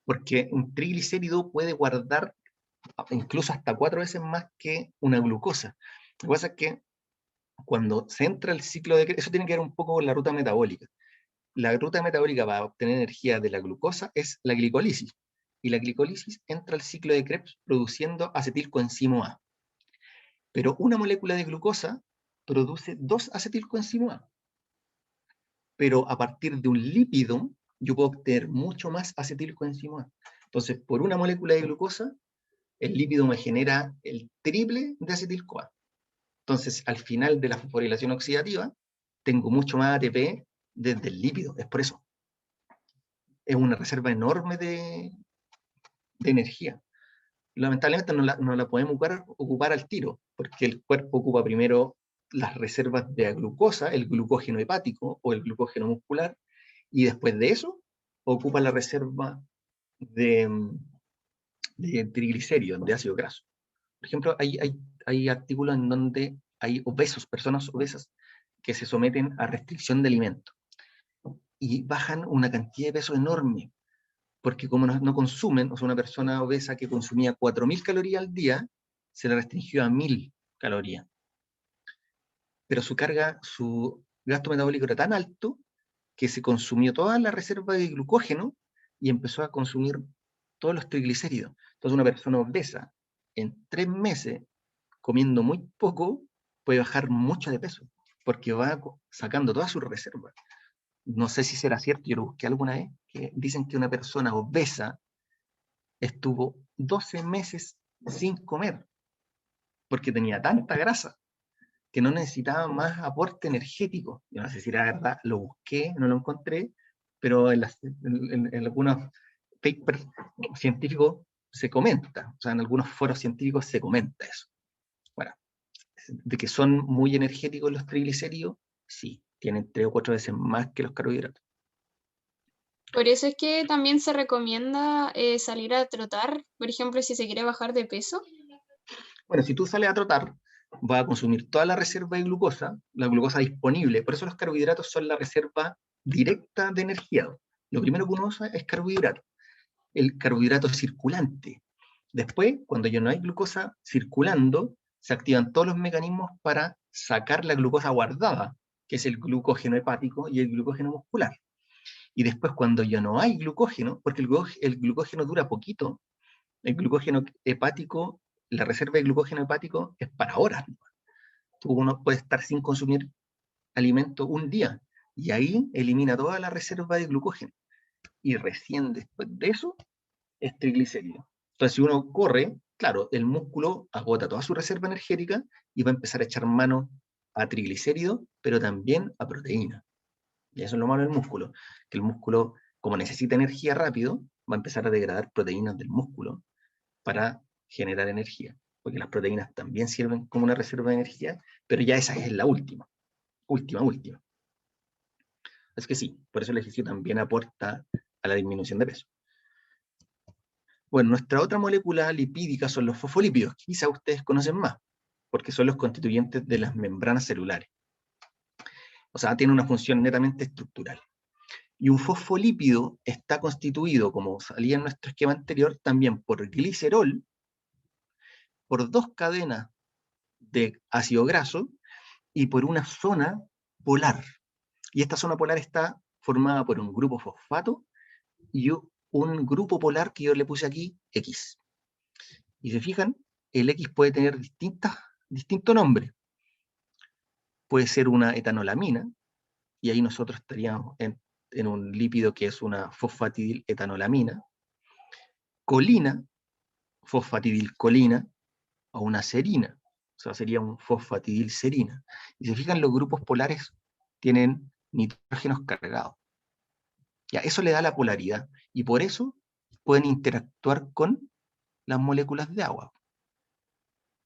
[SPEAKER 1] Porque un triglicérido puede guardar incluso hasta 4 veces más que una glucosa. Lo que pasa es que cuando se entra el ciclo de... Eso tiene que ver un poco con la ruta metabólica. La ruta metabólica para obtener energía de la glucosa es la glicólisis. Y la glicólisis entra al ciclo de Krebs produciendo acetilcoenzimo A. Pero una molécula de glucosa produce 2 acetilcoenzimo A. Pero a partir de un lípido, yo puedo obtener mucho más acetilcoenzimo A. Entonces, por una molécula de glucosa, el lípido me genera el triple de acetil-CoA. Entonces, al final de la fosforilación oxidativa, tengo mucho más ATP desde el lípido. Es por eso. Es una reserva enorme de energía. Lamentablemente no la podemos ocupar al tiro, porque el cuerpo ocupa primero las reservas de glucosa, el glucógeno hepático o el glucógeno muscular, y después de eso ocupa la reserva de triglicéridos, de ácido graso. Por ejemplo, hay artículos en donde hay obesos, personas obesas, que se someten a restricción de alimentos y bajan una cantidad de peso enorme, porque como no consumen, o sea, una persona obesa que consumía 4.000 calorías al día, se le restringió a 1.000 calorías. Pero su gasto metabólico era tan alto que se consumió toda la reserva de glucógeno y empezó a consumir todos los triglicéridos. Entonces una persona obesa en 3 meses, comiendo muy poco, puede bajar mucho de peso, porque va sacando todas sus reservas. No sé si será cierto, yo lo busqué alguna vez, que dicen que una persona obesa estuvo 12 meses sin comer, porque tenía tanta grasa que no necesitaba más aporte energético. Yo no sé si era verdad, lo busqué, no lo encontré, pero en algunos papers científicos se comenta, o sea, en algunos foros científicos se comenta eso. Bueno, de que son muy energéticos los triglicéridos, sí, tienen 3 o 4 veces más que los carbohidratos.
[SPEAKER 4] Por eso es que también se recomienda salir a trotar, por ejemplo, si se quiere bajar de peso.
[SPEAKER 1] Bueno, si tú sales a trotar, vas a consumir toda la reserva de glucosa, la glucosa disponible, por eso los carbohidratos son la reserva directa de energía. Lo primero que uno usa es carbohidrato, el carbohidrato circulante. Después, cuando ya no hay glucosa circulando, se activan todos los mecanismos para sacar la glucosa guardada, que es el glucógeno hepático y el glucógeno muscular. Y después, cuando ya no hay glucógeno, porque el glucógeno dura poquito, el glucógeno hepático, la reserva de glucógeno hepático es para horas. Uno puede estar sin consumir alimento un día, y ahí elimina toda la reserva de glucógeno. Y recién después de eso, es triglicérido. Entonces, si uno corre, claro, el músculo agota toda su reserva energética y va a empezar a echar mano a triglicéridos, pero también a proteína. Y eso es lo malo del músculo, que el músculo, como necesita energía rápido, va a empezar a degradar proteínas del músculo para generar energía, porque las proteínas también sirven como una reserva de energía, pero ya esa es la última. Es que sí, por eso el ejercicio también aporta a la disminución de peso. Bueno, nuestra otra molécula lipídica son los fosfolípidos, que quizá ustedes conocen más, porque son los constituyentes de las membranas celulares. O sea, tienen una función netamente estructural. Y un fosfolípido está constituido, como salía en nuestro esquema anterior, también por glicerol, por 2 cadenas de ácido graso y por una zona polar. Y esta zona polar está formada por un grupo fosfato y un grupo polar que yo le puse aquí, X. Y se fijan, el X puede tener distintos nombres. Puede ser una etanolamina, y ahí nosotros estaríamos en un lípido que es una fosfatidil-etanolamina, colina, fosfatidilcolina, o una serina, o sea, sería un fosfatidilserina. Y se fijan, los grupos polares tienen nitrógenos cargados. Ya, eso le da la polaridad, y por eso pueden interactuar con las moléculas de agua.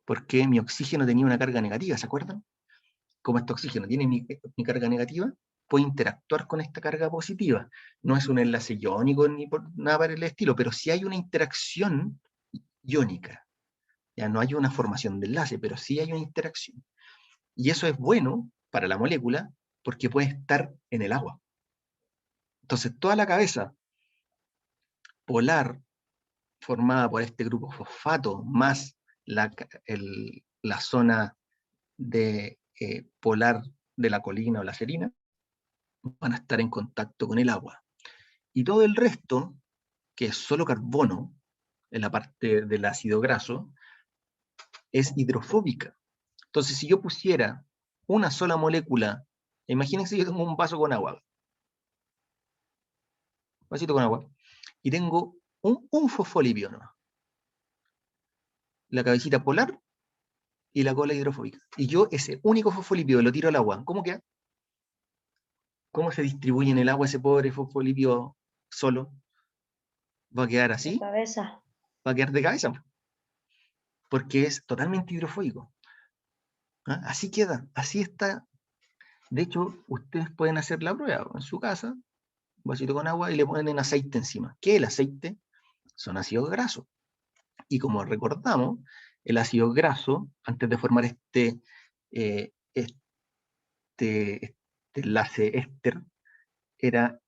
[SPEAKER 1] Porque mi oxígeno tenía una carga negativa, ¿se acuerdan? Como este oxígeno tiene mi carga negativa, puede interactuar con esta carga positiva. No es un enlace iónico ni por nada para el estilo, pero sí hay una interacción iónica. Ya no hay una formación de enlace, pero sí hay una interacción. Y eso es bueno para la molécula porque puede estar en el agua. Entonces, toda la cabeza polar formada por este grupo fosfato más la zona de polar de la colina o la serina, van a estar en contacto con el agua. Y todo el resto, que es solo carbono, en la parte del ácido graso, es hidrofóbica. Entonces, si yo pusiera una sola molécula, imagínense que yo tengo un vaso con agua, un vasito con agua, y tengo un fosfolipio nomás, la cabecita polar y la cola hidrofóbica. Y yo ese único fosfolipio lo tiro al agua, ¿cómo queda? ¿Cómo se distribuye en el agua ese pobre fosfolipio solo? ¿Va a quedar
[SPEAKER 2] De
[SPEAKER 1] así?
[SPEAKER 2] cabeza.
[SPEAKER 1] Va a quedar de cabeza, porque es totalmente hidrofóbico. ¿Ah? Así queda, así está. De hecho, ustedes pueden hacer la prueba en su casa, un vasito con agua y le ponen aceite encima. ¿Qué es el aceite? Son ácidos grasos. Y como recordamos, el ácido graso, antes de formar este enlace éster, era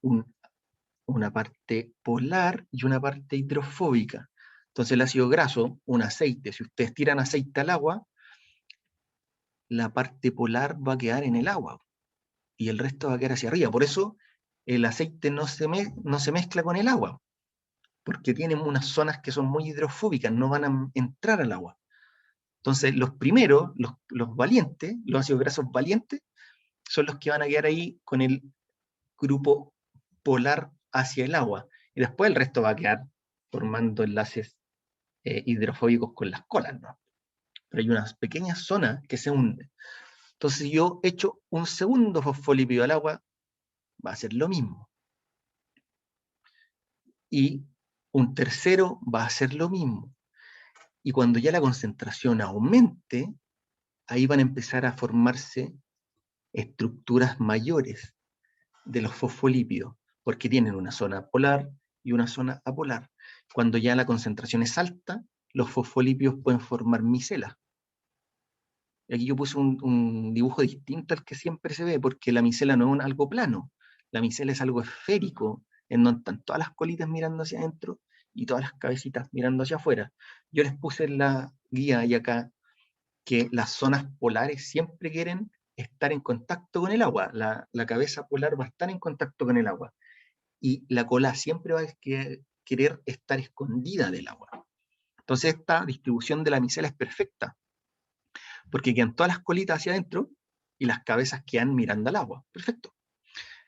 [SPEAKER 1] una parte polar y una parte hidrofóbica. Entonces el ácido graso, un aceite, si ustedes tiran aceite al agua, la parte polar va a quedar en el agua y el resto va a quedar hacia arriba. Por eso el aceite no se mezcla con el agua, porque tienen unas zonas que son muy hidrofóbicas, no van a entrar al agua. Entonces los primeros, los valientes, los ácidos grasos valientes, son los que van a quedar ahí con el grupo polar hacia el agua. Y después el resto va a quedar formando enlaces hidrofóbicos con las colas, ¿no? Pero hay unas pequeñas zonas que se hunden. Entonces, si yo echo un segundo fosfolípido al agua, va a ser lo mismo. Y un tercero va a ser lo mismo. Y cuando ya la concentración aumente, ahí van a empezar a formarse estructuras mayores de los fosfolípidos, porque tienen una zona polar y una zona apolar. Cuando ya la concentración es alta, los fosfolípidos pueden formar micelas. Y aquí yo puse un dibujo distinto al que siempre se ve, porque la micela no es algo plano, la micela es algo esférico, en donde están todas las colitas mirando hacia adentro y todas las cabecitas mirando hacia afuera. Yo les puse en la guía y acá que las zonas polares siempre quieren estar en contacto con el agua, la cabeza polar va a estar en contacto con el agua, y la cola siempre va a querer estar escondida del agua. Entonces esta distribución de la micela es perfecta, porque quedan todas las colitas hacia adentro y las cabezas quedan mirando al agua. Perfecto.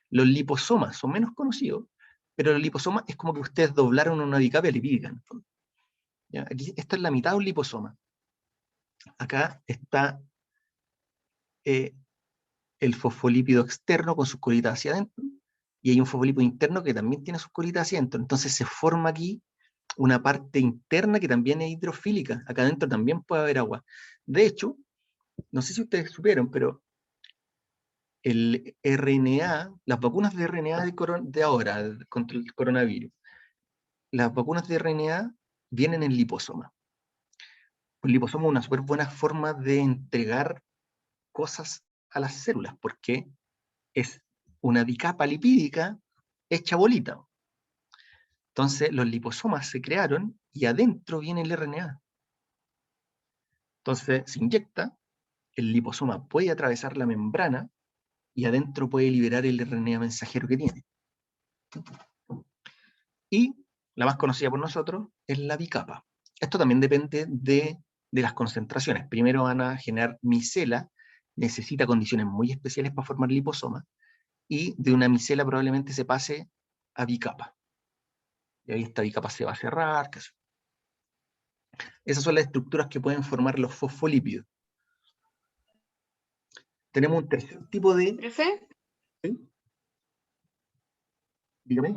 [SPEAKER 1] Los liposomas son menos conocidos, pero los liposomas es como que ustedes doblaron una bicapia lipídica, en el fondo. ¿Ya? Aquí, esta es la mitad de un liposoma. Acá está el fosfolípido externo con sus colitas hacia adentro, y hay un fosfolípido interno que también tiene sus colitas hacia adentro. Entonces se forma aquí una parte interna que también es hidrofílica. Acá adentro también puede haber agua. De hecho, no sé si ustedes supieron, pero el RNA, las vacunas de RNA de ahora, contra el coronavirus, las vacunas de RNA vienen en liposoma. El liposoma es una súper buena forma de entregar cosas a las células, porque es una bicapa lipídica hecha bolita. Entonces los liposomas se crearon y adentro viene el RNA. Entonces se inyecta, el liposoma puede atravesar la membrana y adentro puede liberar el RNA mensajero que tiene. Y la más conocida por nosotros es la bicapa. Esto también depende de las concentraciones. Primero van a generar micela, necesita condiciones muy especiales para formar liposoma, y de una micela probablemente se pase a bicapa. Y ahí esta bicapa se va a cerrar. Esas son las estructuras que pueden formar los fosfolípidos. Tenemos un tercer tipo de...
[SPEAKER 4] ¿Profe?
[SPEAKER 1] ¿Sí? Dígame.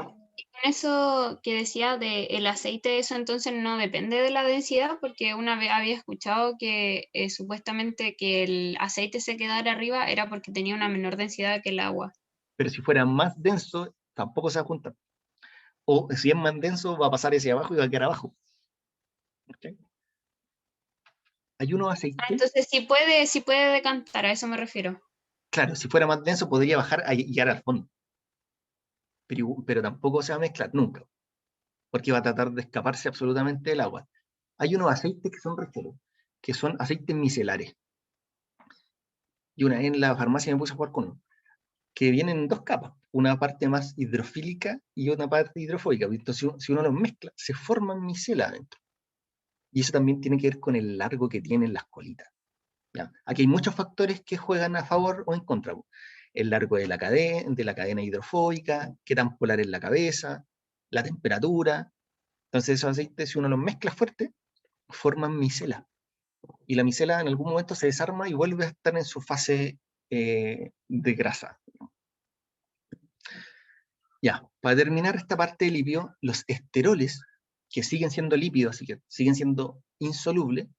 [SPEAKER 4] Eso que decía de el aceite, eso entonces no depende de la densidad, porque una vez había escuchado que supuestamente que el aceite se quedara arriba era porque tenía una menor densidad que el agua.
[SPEAKER 1] Pero si fuera más denso, tampoco se va a juntar. O si es más denso, va a pasar hacia abajo y va a quedar abajo. ¿Okay? Hay unos aceites,
[SPEAKER 4] Entonces sí puede decantar, a eso me refiero.
[SPEAKER 1] claro, si fuera más denso podría bajar y llegar al fondo, pero tampoco se va a mezclar nunca, porque va a tratar de escaparse absolutamente del agua. Hay unos aceites que son recheros, que son aceites micelares. Y una vez en la farmacia me puse a jugar con uno, que vienen en dos capas, una parte más hidrofílica y una parte hidrofóbica. Entonces, si uno los mezcla, se forman micelas adentro. Y eso también tiene que ver con el largo que tienen las colitas. ¿Ya? Aquí hay muchos factores que juegan a favor o en contra. El largo de la cadena hidrofóbica, qué tan polar es la cabeza, la temperatura. Entonces esos aceites, si uno los mezcla fuerte, forman micela. Y la micela en algún momento se desarma y vuelve a estar en su fase de grasa. Ya, para terminar esta parte de lípido, los esteroles, que siguen siendo lípidos, así que siguen siendo insolubles,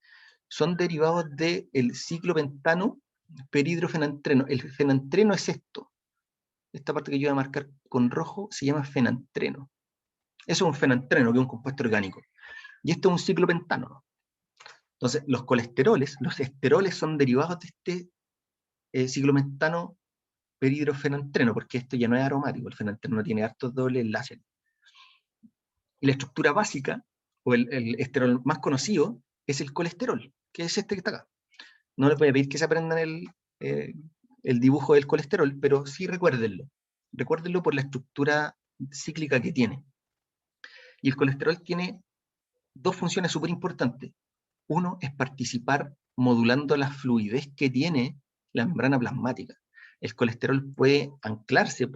[SPEAKER 1] son derivados del ciclopentano peridrofenantreno. El fenantreno es esto. Esta parte que yo voy a marcar con rojo se llama fenantreno. Eso es un fenantreno, que es un compuesto orgánico. Y esto es un ciclopentano. Entonces, los colesteroles, los esteroles son derivados de este ciclopentano peridrofenantreno, porque esto ya no es aromático, el fenantreno tiene hartos dobles enlaces. Y la estructura básica, o el esterol más conocido, es el colesterol, que es este que está acá. No les voy a pedir que se aprendan el dibujo del colesterol, pero sí recuérdenlo. Recuérdenlo por la estructura cíclica que tiene. Y el colesterol tiene dos funciones súper importantes. Uno es participar modulando la fluidez que tiene la membrana plasmática. El colesterol puede anclarse,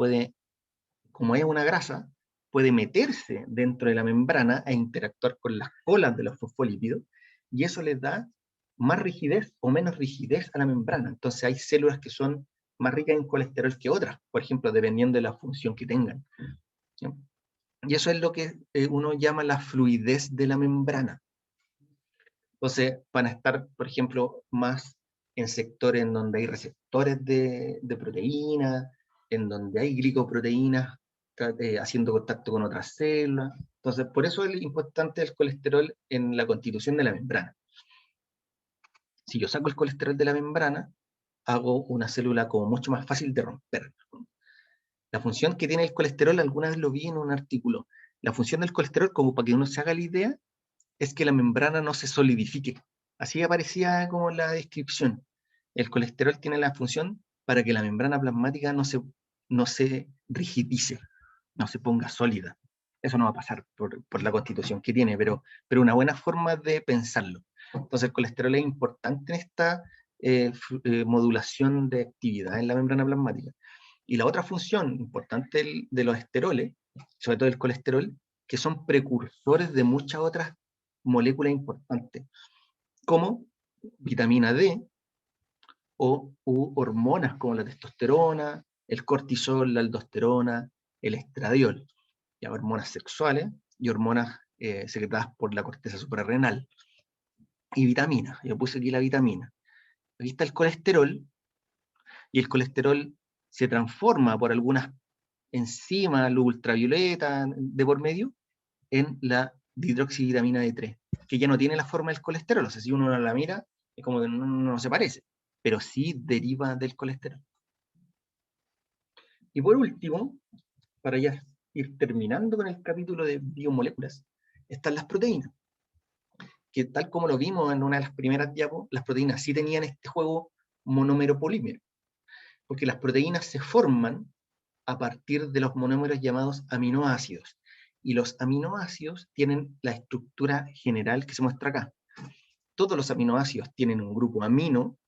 [SPEAKER 1] como es una grasa, puede meterse dentro de la membrana e interactuar con las colas de los fosfolípidos, y eso les da más rigidez o menos rigidez a la membrana. Entonces hay células que son más ricas en colesterol que otras, por ejemplo, dependiendo de la función que tengan. ¿Sí? Y eso es lo que uno llama la fluidez de la membrana. Entonces van a estar, por ejemplo, más en sectores en donde hay receptores de proteínas, en donde hay glicoproteínas haciendo contacto con otras células. Entonces, por eso es importante el colesterol en la constitución de la membrana. Si yo saco el colesterol de la membrana, hago una célula como mucho más fácil de romper. La función que tiene el colesterol, alguna vez lo vi en un artículo, la función del colesterol, como para que uno se haga la idea, es que la membrana no se solidifique. Así aparecía como en la descripción. El colesterol tiene la función para que la membrana plasmática no se rigidice, no se ponga sólida. Eso no va a pasar por la constitución que tiene, pero una buena forma de pensarlo. Entonces el colesterol es importante en esta modulación de actividad en la membrana plasmática. Y la otra función importante de los esteroles, sobre todo el colesterol, que son precursores de muchas otras moléculas importantes, como vitamina D u hormonas como la testosterona, el cortisol, la aldosterona, el estradiol, ya hormonas sexuales y hormonas secretadas por la corteza suprarrenal. Y vitaminas, yo puse aquí la vitamina. Aquí está el colesterol, y el colesterol se transforma por algunas enzimas, luz ultravioleta de por medio, en la dihidroxivitamina D3, que ya no tiene la forma del colesterol. O sea, si uno la mira, es como que no se parece, pero sí deriva del colesterol. Y por último, para ya ir terminando con el capítulo de biomoléculas, están las proteínas, que tal como lo vimos en una de las primeras diapos, las proteínas sí tenían este juego monómero-polímero, porque las proteínas se forman a partir de los monómeros llamados aminoácidos. Y los aminoácidos tienen la estructura general que se muestra acá. Todos los aminoácidos tienen un grupo amino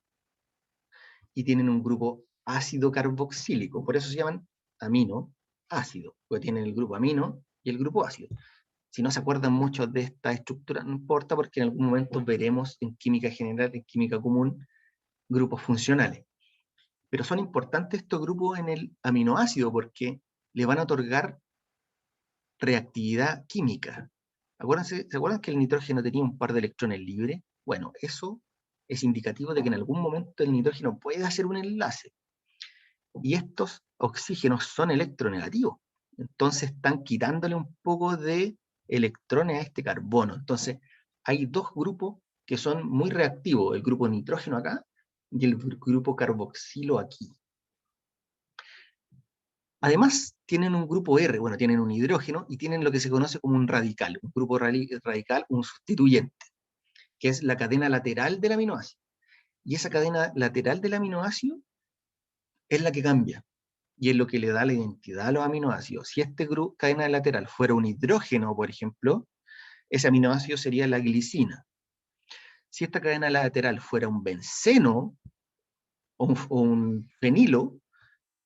[SPEAKER 1] y tienen un grupo ácido carboxílico. Por eso se llaman aminoácidos, porque tienen el grupo amino y el grupo ácido. Si no se acuerdan mucho de esta estructura, no importa, porque en algún momento veremos en química general, en química común, grupos funcionales. Pero son importantes estos grupos en el aminoácido porque le van a otorgar reactividad química. ¿Se acuerdan que el nitrógeno tenía un par de electrones libres? Bueno, eso es indicativo de que en algún momento el nitrógeno puede hacer un enlace. Y estos oxígenos son electronegativos. Entonces están quitándole un poco de electrones a este carbono. Entonces hay dos grupos que son muy reactivos, el grupo nitrógeno acá y el grupo carboxilo aquí. Además, tienen un grupo R, bueno, tienen un hidrógeno y tienen lo que se conoce como un radical, un grupo radical, un sustituyente, que es la cadena lateral del aminoácido. Y esa cadena lateral del aminoácido es la que cambia y es lo que le da la identidad a los aminoácidos. Si esta cadena lateral fuera un hidrógeno, por ejemplo, ese aminoácido sería la glicina. Si esta cadena lateral fuera un benceno o un fenilo,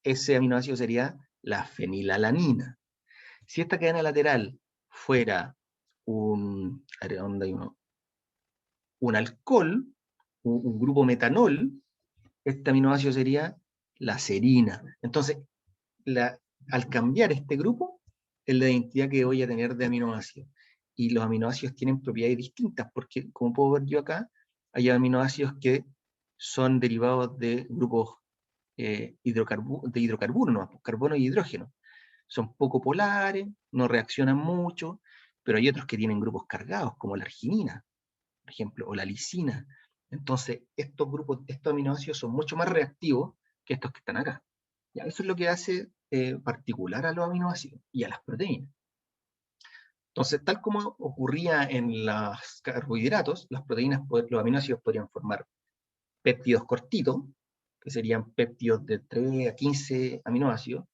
[SPEAKER 1] ese aminoácido sería la fenilalanina. Si esta cadena lateral fuera un alcohol, un grupo metanol, este aminoácido sería la serina. Entonces, al cambiar este grupo, es la identidad que voy a tener de aminoácidos. Y los aminoácidos tienen propiedades distintas, porque como puedo ver yo acá, hay aminoácidos que son derivados de grupos de hidrocarburos, ¿no? Carbono y hidrógeno. Son poco polares, no reaccionan mucho, pero hay otros que tienen grupos cargados, como la arginina, por ejemplo, o la lisina. Entonces, estos aminoácidos son mucho más reactivos que estos que están acá. Ya, eso es lo que hace particular a los aminoácidos y a las proteínas. Entonces, tal como ocurría en los carbohidratos, las proteínas, los aminoácidos podrían formar péptidos cortitos, que serían péptidos de 3 a 15 aminoácidos,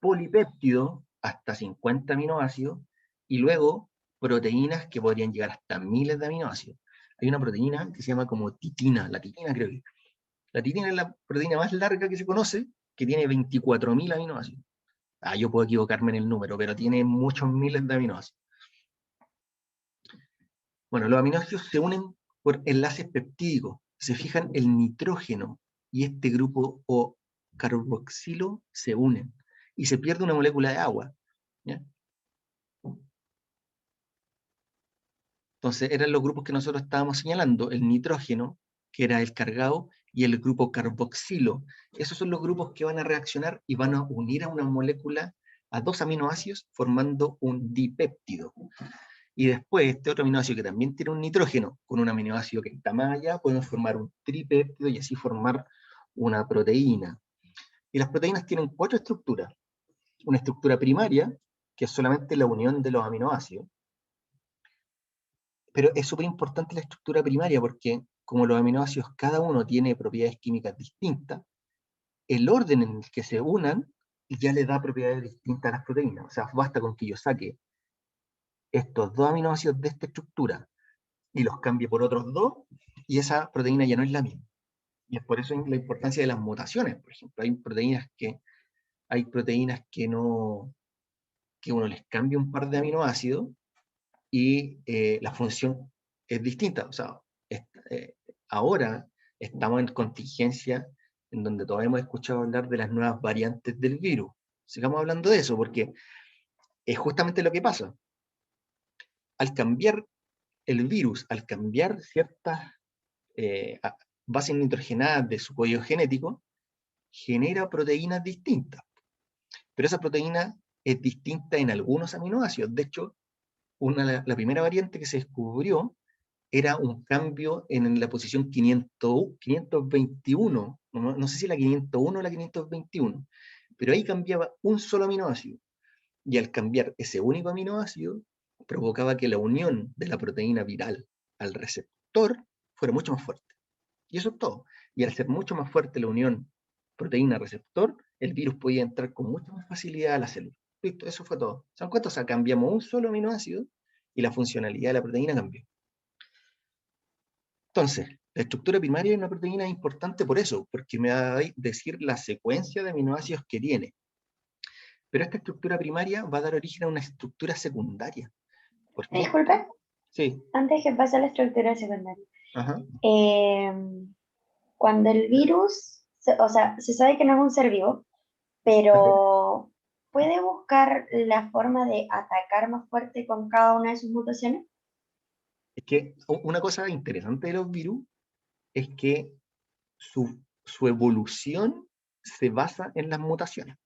[SPEAKER 1] polipéptidos hasta 50 aminoácidos, y luego proteínas que podrían llegar hasta miles de aminoácidos. Hay una proteína que se llama como titina, la titina creo que. La titina es la proteína más larga que se conoce, que tiene 24.000 aminoácidos. Yo puedo equivocarme en el número, pero tiene muchos miles de aminoácidos. Bueno, los aminoácidos se unen por enlaces peptídicos. Se fijan, el nitrógeno y este grupo O carboxilo se unen y se pierde una molécula de agua. ¿Ya? Entonces eran los grupos que nosotros estábamos señalando, el nitrógeno, que era el cargado, y el grupo carboxilo. Esos son los grupos que van a reaccionar y van a unir a una molécula, a dos aminoácidos, formando un dipéptido. Y después, este otro aminoácido que también tiene un nitrógeno, con un aminoácido que está más allá, podemos formar un tripéptido y así formar una proteína. Y las proteínas tienen 4 estructuras. Una estructura primaria, que es solamente la unión de los aminoácidos. Pero es súper importante la estructura primaria porque, como los aminoácidos cada uno tiene propiedades químicas distintas, el orden en el que se unan ya le da propiedades distintas a las proteínas. O sea, basta con que yo saque estos dos aminoácidos de esta estructura y los cambie por otros dos, y esa proteína ya no es la misma. Y es por eso la importancia de las mutaciones. Por ejemplo, hay proteínas que uno les cambia un par de aminoácidos y la función es distinta. O sea, ahora estamos en contingencia en donde todavía hemos escuchado hablar de las nuevas variantes del virus. Sigamos hablando de eso, porque es justamente lo que pasa. Al cambiar el virus, al cambiar ciertas bases nitrogenadas de su código genético, genera proteínas distintas. Pero esa proteína es distinta en algunos aminoácidos. De hecho, la primera variante que se descubrió era un cambio en la posición 521, no sé si la 501 o la 521, pero ahí cambiaba un solo aminoácido. Y al cambiar ese único aminoácido, provocaba que la unión de la proteína viral al receptor fuera mucho más fuerte. Y eso es todo. Y al ser mucho más fuerte la unión proteína-receptor, el virus podía entrar con mucha más facilidad a la célula. Listo, eso fue todo. ¿Se dan cuenta? O sea, cambiamos un solo aminoácido y la funcionalidad de la proteína cambió. Entonces, la estructura primaria de una proteína es importante por eso, porque me va a decir la secuencia de aminoácidos que tiene. Pero esta estructura primaria va a dar origen a una estructura secundaria. ¿Por qué?
[SPEAKER 2] Disculpe,
[SPEAKER 1] Sí.
[SPEAKER 2] antes que pase a la estructura secundaria.
[SPEAKER 1] Ajá.
[SPEAKER 2] Cuando el virus, o sea, se sabe que no es un ser vivo, pero puede buscar la forma de atacar más fuerte con cada una de sus mutaciones?
[SPEAKER 1] Es que una cosa interesante de los virus es que su evolución se basa en las mutaciones.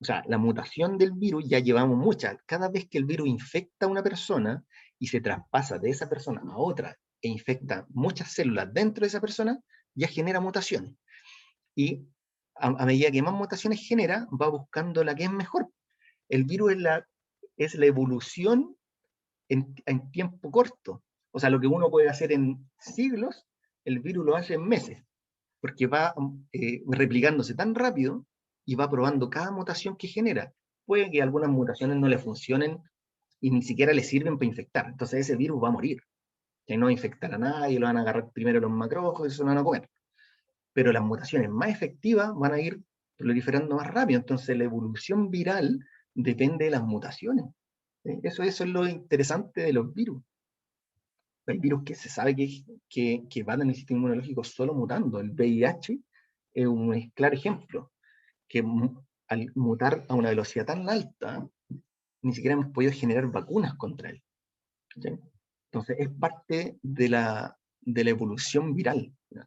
[SPEAKER 1] O sea, la mutación del virus ya llevamos muchas. Cada vez que el virus infecta a una persona y se traspasa de esa persona a otra e infecta muchas células dentro de esa persona, ya genera mutaciones. Y a medida que más mutaciones genera, va buscando la que es mejor. El virus es la evolución en tiempo corto. O sea, lo que uno puede hacer en siglos, el virus lo hace en meses, porque va replicándose tan rápido y va probando cada mutación que genera. Puede que algunas mutaciones no le funcionen y ni siquiera le sirven para infectar. Entonces ese virus va a morir. Que no infectará a nadie, lo van a agarrar primero los macrófagos y se lo van a comer. Pero las mutaciones más efectivas van a ir proliferando más rápido. Entonces la evolución viral depende de las mutaciones. Eso es lo interesante de los virus. Hay virus que se sabe que van en el sistema inmunológico solo mutando. El VIH es un claro ejemplo, que al mutar a una velocidad tan alta, ni siquiera hemos podido generar vacunas contra él. ¿Sí? Entonces es parte de la evolución viral. ¿Sí?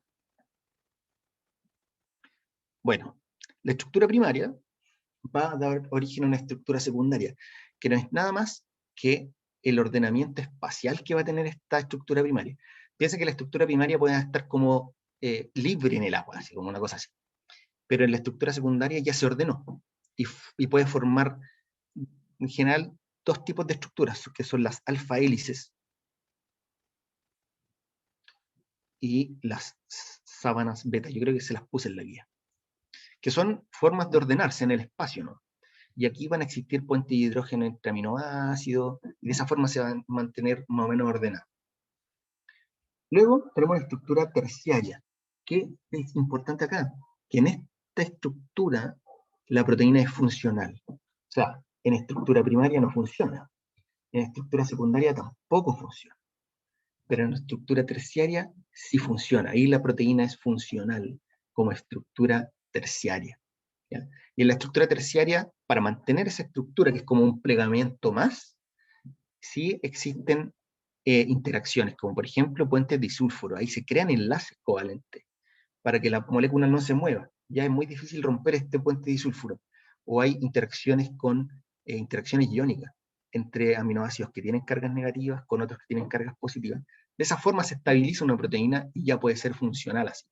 [SPEAKER 1] Bueno, la estructura primaria va a dar origen a una estructura secundaria, que no es nada más que el ordenamiento espacial que va a tener esta estructura primaria. Piensa que la estructura primaria puede estar como libre en el agua, así como una cosa así. Pero en la estructura secundaria ya se ordenó y puede formar, en general, dos tipos de estructuras, que son las alfa hélices y las sábanas beta. Yo creo que se las puse en la guía. Que son formas de ordenarse en el espacio, ¿no? Y aquí van a existir puentes de hidrógeno entre aminoácidos, y de esa forma se van a mantener más o menos ordenados. Luego tenemos la estructura terciaria, que es importante acá, que en esta estructura la proteína es funcional. O sea, en estructura primaria no funciona, en estructura secundaria tampoco funciona, pero en estructura terciaria sí funciona. Ahí la proteína es funcional como estructura terciaria. ¿Ya? Y en la estructura terciaria, para mantener esa estructura, que es como un plegamiento más, sí existen interacciones, como por ejemplo puentes disulfuro. Ahí se crean enlaces covalentes para que la molécula no se mueva. Ya es muy difícil romper este puente disulfuro. O hay interacciones con interacciones iónicas entre aminoácidos que tienen cargas negativas con otros que tienen cargas positivas. De esa forma se estabiliza una proteína y ya puede ser funcional así.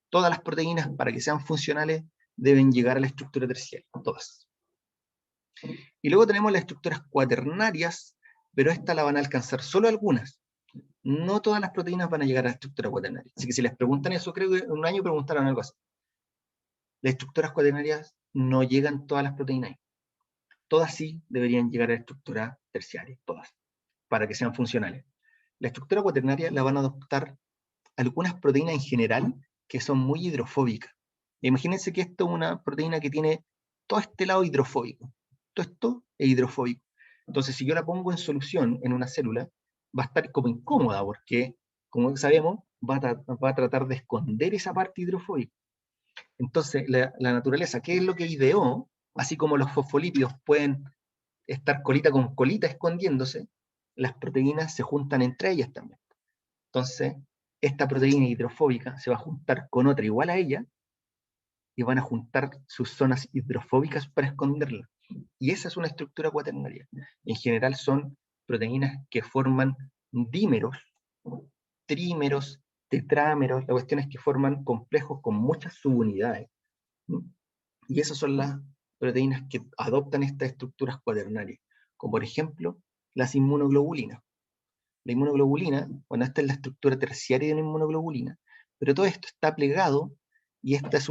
[SPEAKER 1] Todas las proteínas, para que sean funcionales, deben llegar a la estructura terciaria, todas. Y luego tenemos las estructuras cuaternarias, pero esta la van a alcanzar solo algunas. No todas las proteínas van a llegar a la estructura cuaternaria. Así que si les preguntan eso, creo que en un año preguntaron algo así. Las estructuras cuaternarias no llegan todas las proteínas. Todas sí deberían llegar a la estructura terciaria, todas, para que sean funcionales. La estructura cuaternaria la van a adoptar algunas proteínas en general que son muy hidrofóbicas. Imagínense que esto es una proteína que tiene todo este lado hidrofóbico. Todo esto es hidrofóbico. Entonces, si yo la pongo en solución en una célula, va a estar como incómoda porque, como sabemos, va a tratar de esconder esa parte hidrofóbica. Entonces, la naturaleza, ¿qué es lo que ideó? Así como los fosfolípidos pueden estar colita con colita escondiéndose, las proteínas se juntan entre ellas también. Entonces, esta proteína hidrofóbica se va a juntar con otra igual a ella y van a juntar sus zonas hidrofóbicas para esconderla. Y esa es una estructura cuaternaria. En general son proteínas que forman dímeros, trímeros, tetrámeros. La cuestión es que forman complejos con muchas subunidades. Y esas son las proteínas que adoptan estas estructuras cuaternarias, como por ejemplo las inmunoglobulinas. La inmunoglobulina, bueno, esta es la estructura terciaria de una inmunoglobulina, pero todo esto está plegado y esta es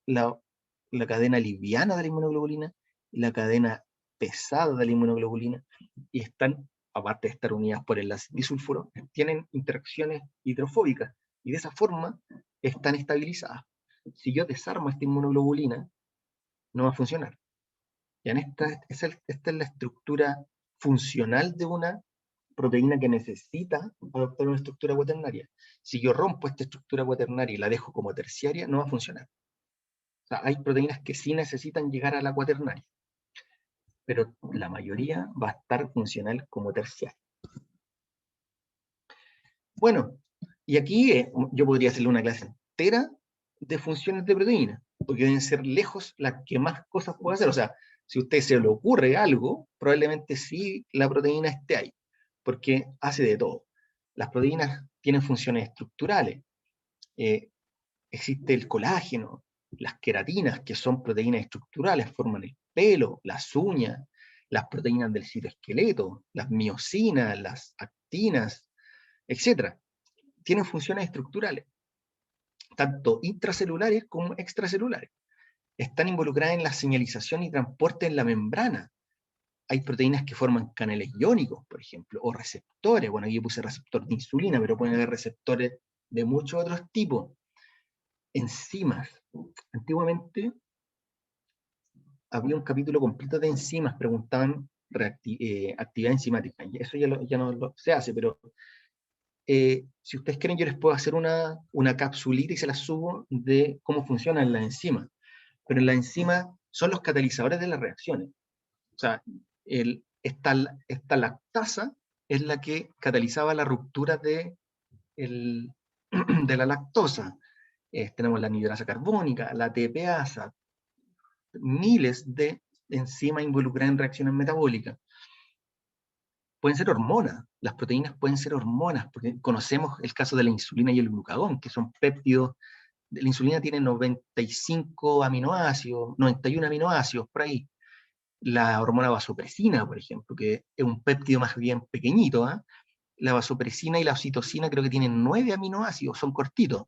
[SPEAKER 1] la cadena liviana de la inmunoglobulina y la cadena pesada de la inmunoglobulina, y están, aparte de estar unidas por enlaces disulfuro, tienen interacciones hidrofóbicas y de esa forma están estabilizadas. Si yo desarmo esta inmunoglobulina, no va a funcionar. Y esta es la estructura funcional de una proteína que necesita adoptar una estructura cuaternaria. Si yo rompo esta estructura cuaternaria y la dejo como terciaria, no va a funcionar. O sea, hay proteínas que sí necesitan llegar a la cuaternaria. pero la mayoría va a estar funcional como terciario. Bueno, y aquí yo podría hacerle una clase entera de funciones de proteína, porque deben ser lejos las que más cosas puede hacer. O sea, si a usted se le ocurre algo, probablemente sí la proteína esté ahí, porque hace de todo. Las proteínas tienen funciones estructurales. Existe el colágeno, las queratinas, que son proteínas estructurales, forman el pelo, las uñas, las proteínas del citoesqueleto, las miosinas, las actinas, etc. Tienen funciones estructurales, tanto intracelulares como extracelulares. Están involucradas en la señalización y transporte en la membrana. Hay proteínas que forman canales iónicos, por ejemplo, o receptores. Bueno, aquí puse receptor de insulina, pero pueden haber receptores de muchos otros tipos. Enzimas. Antiguamente había un capítulo completo de enzimas, preguntaban actividad enzimática. Y eso ya no se hace, pero si ustedes quieren, yo les puedo hacer una capsulita y se la subo de cómo funcionan las enzimas. Pero las enzimas son los catalizadores de las reacciones. O sea, esta lactasa es la que catalizaba la ruptura de la lactosa. Tenemos la anhidrasa carbónica, la TPasa, miles de enzimas involucradas en reacciones metabólicas. Pueden ser hormonas, las proteínas pueden ser hormonas, porque conocemos el caso de la insulina y el glucagón, que son péptidos. La insulina tiene 95 aminoácidos, 91 aminoácidos, por ahí. La hormona vasopresina, por ejemplo, que es un péptido más bien pequeñito, ¿eh? La vasopresina y la oxitocina creo que tienen 9 aminoácidos, son cortitos.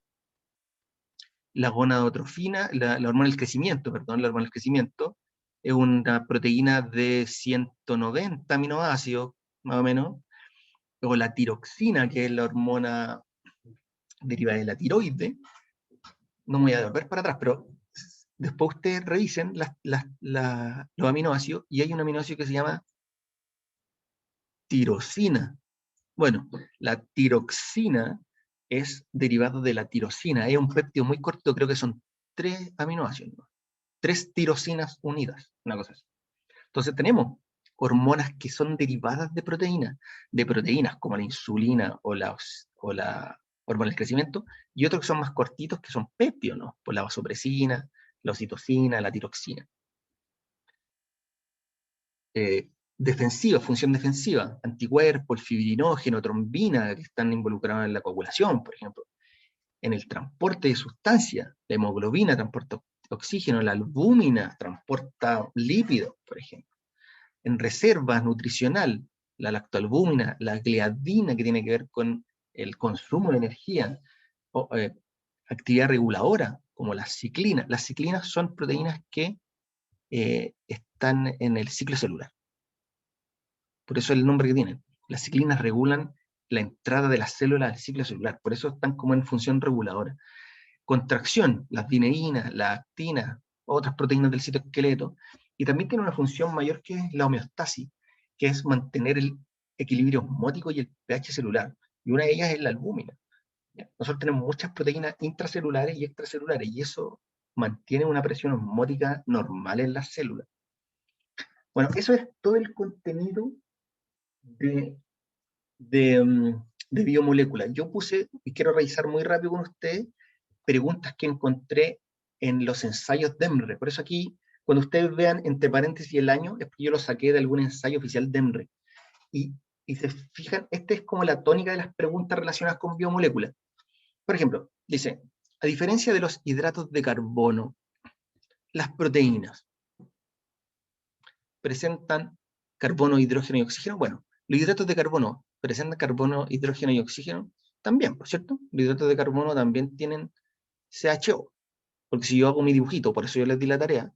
[SPEAKER 1] La gonadotrofina, la hormona del crecimiento, perdón, la hormona del crecimiento, es una proteína de 190 aminoácidos, más o menos, o la tiroxina, que es la hormona derivada de la tiroide. No me voy a volver para atrás, pero después ustedes revisen los aminoácidos, y hay un aminoácido que se llama tirosina. Bueno, la tiroxina es derivado de la tirosina, es un péptido muy corto, creo que son 3 aminoácidos, ¿no? 3 tirosinas unidas, una cosa así. Entonces tenemos hormonas que son derivadas de proteínas como la insulina o la hormona del crecimiento, y otros que son más cortitos, que son péptidos, ¿no? Por la vasopresina, la oxitocina, la tiroxina. Defensiva, función defensiva, anticuerpos, el fibrinógeno, trombina, que están involucrados en la coagulación, por ejemplo. En el transporte de sustancias, la hemoglobina transporta oxígeno, la albúmina transporta lípidos, por ejemplo. En reservas nutricional, la lactoalbúmina, la gliadina, que tiene que ver con el consumo de energía, o, actividad reguladora, como las ciclinas. Las ciclinas son proteínas que están en el ciclo celular. Por eso el nombre que tienen. Las ciclinas regulan la entrada de las células al ciclo celular, por eso están como en función reguladora. Contracción, las dineínas, las actinas, otras proteínas del citoesqueleto, y también tiene una función mayor que es la homeostasis, que es mantener el equilibrio osmótico y el pH celular, y una de ellas es la albúmina. Nosotros tenemos muchas proteínas intracelulares y extracelulares, y eso mantiene una presión osmótica normal en las células. Bueno, eso es todo el contenido de biomoléculas. Yo puse, y quiero revisar muy rápido con ustedes, preguntas que encontré en los ensayos de EMRE. Por eso aquí, cuando ustedes vean entre paréntesis el año, es porque yo lo saqué de algún ensayo oficial de EMRE. Y se fijan, esta es como la tónica de las preguntas relacionadas con biomoléculas. Por ejemplo, dice, a diferencia de los hidratos de carbono, las proteínas presentan carbono, hidrógeno y oxígeno. Bueno, los hidratos de carbono presentan carbono, hidrógeno y oxígeno también, ¿por cierto? Los hidratos de carbono también tienen CHO, porque si yo hago mi dibujito, por eso yo les di la tarea,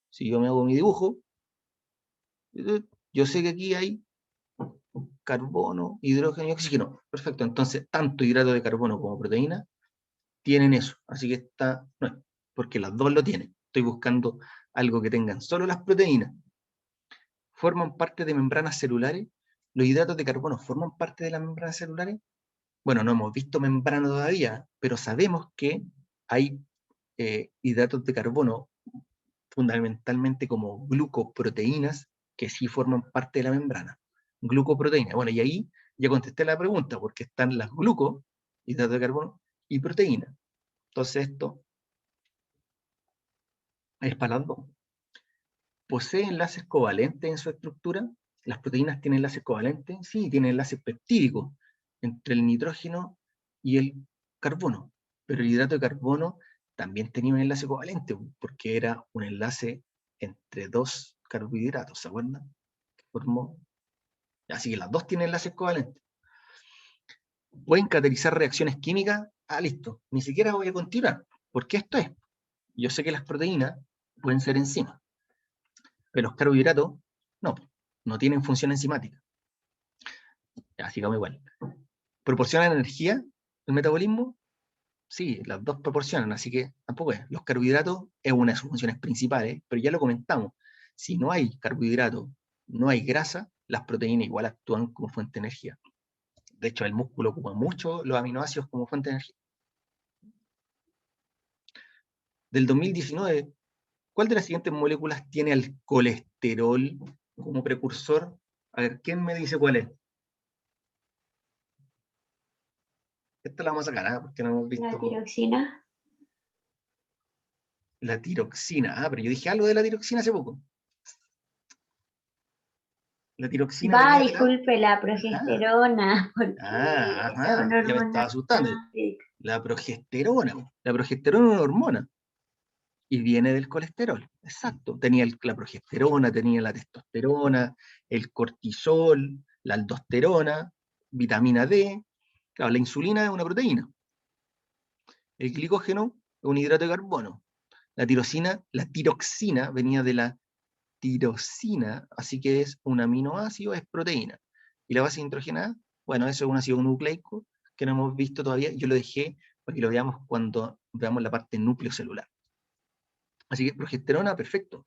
[SPEAKER 1] si yo me hago mi dibujo, yo sé que aquí hay carbono, hidrógeno y oxígeno. Perfecto, entonces tanto hidrato de carbono como proteína tienen eso, así que está, no es, porque las dos lo tienen. Estoy buscando algo que tengan solo las proteínas. ¿Forman parte de membranas celulares? ¿Los hidratos de carbono forman parte de las membranas celulares? Bueno, no hemos visto membrana todavía, pero sabemos que hay hidratos de carbono, fundamentalmente como glucoproteínas, que sí forman parte de la membrana. Glucoproteína. Bueno, y ahí ya contesté la pregunta, porque están las gluco, hidratos de carbono, y proteína. Entonces esto es para las dos. ¿Posee enlaces covalentes en su estructura? ¿Las proteínas tienen enlaces covalentes? Sí, tienen enlaces peptídicos entre el nitrógeno y el carbono. Pero el hidrato de carbono también tenía un enlace covalente, porque era un enlace entre dos carbohidratos, ¿se acuerdan? Formó. Así que las dos tienen enlaces covalentes. ¿Pueden catalizar reacciones químicas? Ah, listo. Ni siquiera voy a continuar, porque esto es. Yo sé que las proteínas pueden ser enzimas, pero los carbohidratos no tienen función enzimática. Ya, sigamos igual. ¿Proporcionan energía el metabolismo? Sí, las dos proporcionan, así que tampoco es. Los carbohidratos es una de sus funciones principales, pero ya lo comentamos. Si no hay carbohidratos, no hay grasa, las proteínas igual actúan como fuente de energía. De hecho, el músculo ocupa mucho los aminoácidos como fuente de energía. Del 2019, ¿cuál de las siguientes moléculas tiene el colesterol como precursor? A ver, ¿quién me dice cuál es? Esta la vamos a sacar, porque no hemos visto.
[SPEAKER 2] La tiroxina.
[SPEAKER 1] La tiroxina. Ah, pero yo dije algo de la tiroxina hace poco. La tiroxina
[SPEAKER 2] Va,
[SPEAKER 1] venía de la...
[SPEAKER 2] disculpe, la progesterona, porque
[SPEAKER 1] Ah,
[SPEAKER 2] esa es
[SPEAKER 1] ajá,
[SPEAKER 2] una
[SPEAKER 1] ya me
[SPEAKER 2] hormona.
[SPEAKER 1] estaba asustando. La progesterona. La progesterona es una hormona y viene del colesterol. Exacto. Tenía la progesterona, tenía la testosterona, el cortisol, la aldosterona, vitamina D. Claro, la insulina es una proteína. El glicógeno es un hidrato de carbono. La tiroxina venía de la tirosina, así que es un aminoácido, es proteína. Y la base nitrogenada, bueno, eso es un ácido nucleico que no hemos visto todavía, yo lo dejé para que lo veamos cuando veamos la parte núcleo celular. Así que progesterona, perfecto.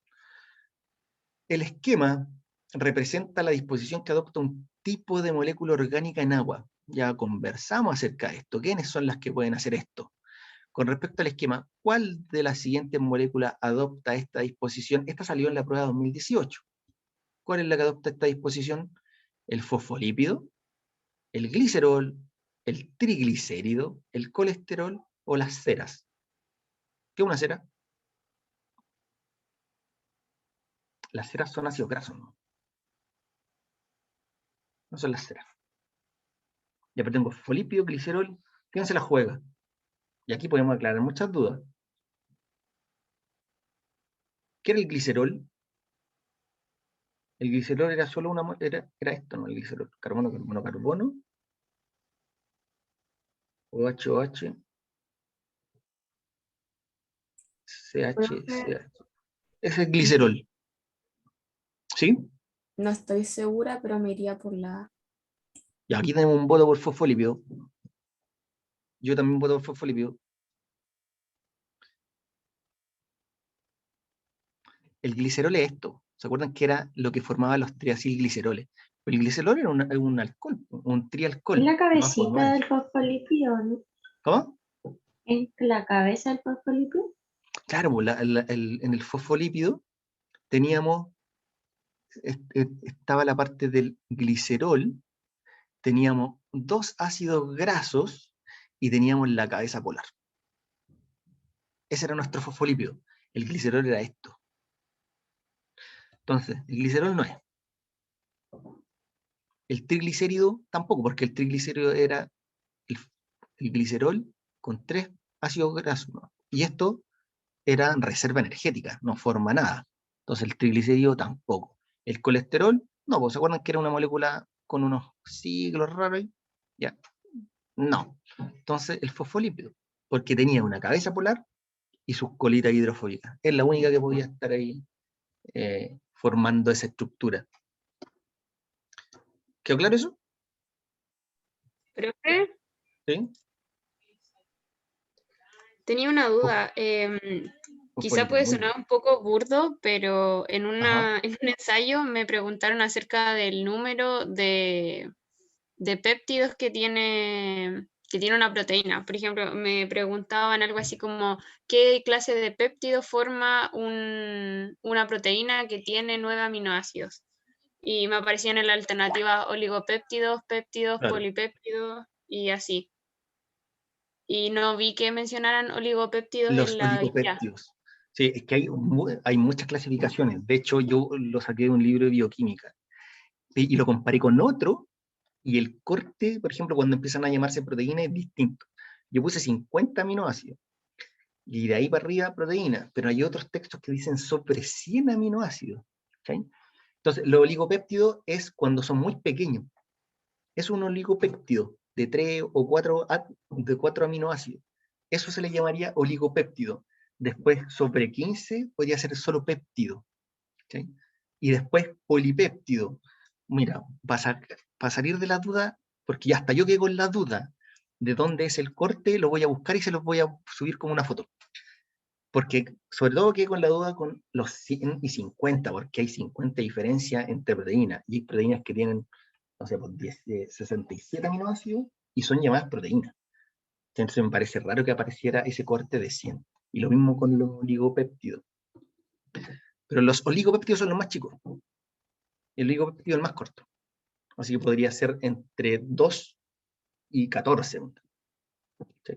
[SPEAKER 1] El esquema representa la disposición que adopta un tipo de molécula orgánica en agua. Ya conversamos acerca de esto. ¿Quiénes son las que pueden hacer esto? Con respecto al esquema, ¿cuál de las siguientes moléculas adopta esta disposición? Esta salió en la prueba 2018. ¿Cuál es la que adopta esta disposición? El fosfolípido, el glicerol, el triglicérido, el colesterol o las ceras. ¿Qué es una cera? Las ceras son ácidos grasos, ¿no? No son las ceras. Ya tengo fosfolípido, glicerol. ¿Quién se la juega? Y aquí podemos aclarar muchas dudas. ¿Qué era el glicerol? El glicerol era solo era esto, ¿no? El glicerol. Carbono, carbono, carbono. OH, OH. CH, CH. Ese es glicerol. ¿Sí?
[SPEAKER 5] No estoy segura, pero me iría por la A.
[SPEAKER 1] Y aquí tenemos un voto por fosfolípido. Yo también voto por fosfolípido. El glicerol es esto. ¿Se acuerdan que era lo que formaba los triacilgliceroles? El glicerol era un alcohol, un trialcohol.
[SPEAKER 2] Es la
[SPEAKER 1] No
[SPEAKER 2] cabecita
[SPEAKER 1] formaba
[SPEAKER 2] del fosfolípido, ¿no?
[SPEAKER 1] ¿Cómo?
[SPEAKER 2] ¿Es la cabeza del fosfolípido?
[SPEAKER 1] Claro, pues, en el fosfolípido teníamos, estaba la parte del glicerol, teníamos dos ácidos grasos y teníamos la cabeza polar. Ese era nuestro fosfolípido. El glicerol era esto. Entonces, el glicerol no es. El triglicérido tampoco, porque el triglicérido era el glicerol con 3 ácidos grasos, ¿no? Y esto era reserva energética, no forma nada. Entonces el triglicérido tampoco. El colesterol, no, pues se acuerdan que era una molécula con unos siglos raros, ya, no. Entonces el fosfolípido, porque tenía una cabeza polar y sus colitas hidrofóbicas. Es la única que podía estar ahí formando esa estructura. ¿Quedó claro eso?
[SPEAKER 4] Profe,
[SPEAKER 1] ¿Sí?
[SPEAKER 4] tenía una duda. Quizá
[SPEAKER 1] Fosfolípido,
[SPEAKER 4] puede
[SPEAKER 1] muy bien.
[SPEAKER 4] sonar un poco burdo, pero en
[SPEAKER 1] Ajá.
[SPEAKER 4] en un ensayo me preguntaron acerca del número de péptidos que tiene una proteína. Por ejemplo, me preguntaban algo así como, ¿qué clase de péptido forma una proteína que tiene 9 aminoácidos? Y me aparecían en la alternativa oligopéptidos, péptidos,
[SPEAKER 1] Claro.
[SPEAKER 4] polipéptidos y así. Y no vi que mencionaran oligopéptidos
[SPEAKER 1] Los
[SPEAKER 4] en la guía.
[SPEAKER 1] oligopéptidos. Sí, es que hay muchas clasificaciones. De hecho, yo lo saqué de un libro de bioquímica y lo comparé con otro, y el corte, por ejemplo, cuando empiezan a llamarse proteínas, es distinto. Yo puse 50 aminoácidos, y de ahí para arriba proteína, pero hay otros textos que dicen sobre 100 aminoácidos. ¿Okay? Entonces, los oligopéptidos es cuando son muy pequeños. Es un oligopéptido de 3 o 4, de 4 aminoácidos. Eso se le llamaría oligopéptido. Después, sobre 15, podría ser solo péptido. ¿Okay? Y después, polipéptido. Mira, para salir de la duda, porque ya hasta yo quedé con la duda de dónde es el corte, lo voy a buscar y se los voy a subir como una foto. Porque sobre todo quedé con la duda con los 100 y 50, porque hay 50 diferencias entre proteínas, y hay proteínas que tienen, no sé, pues 67 aminoácidos y son llamadas proteínas. Entonces me parece raro que apareciera ese corte de 100. Y lo mismo con los oligopéptidos. Pero los oligopéptidos son los más chicos. El oligopéptido es el más corto. Así que podría ser entre 2 y 14. ¿Sí?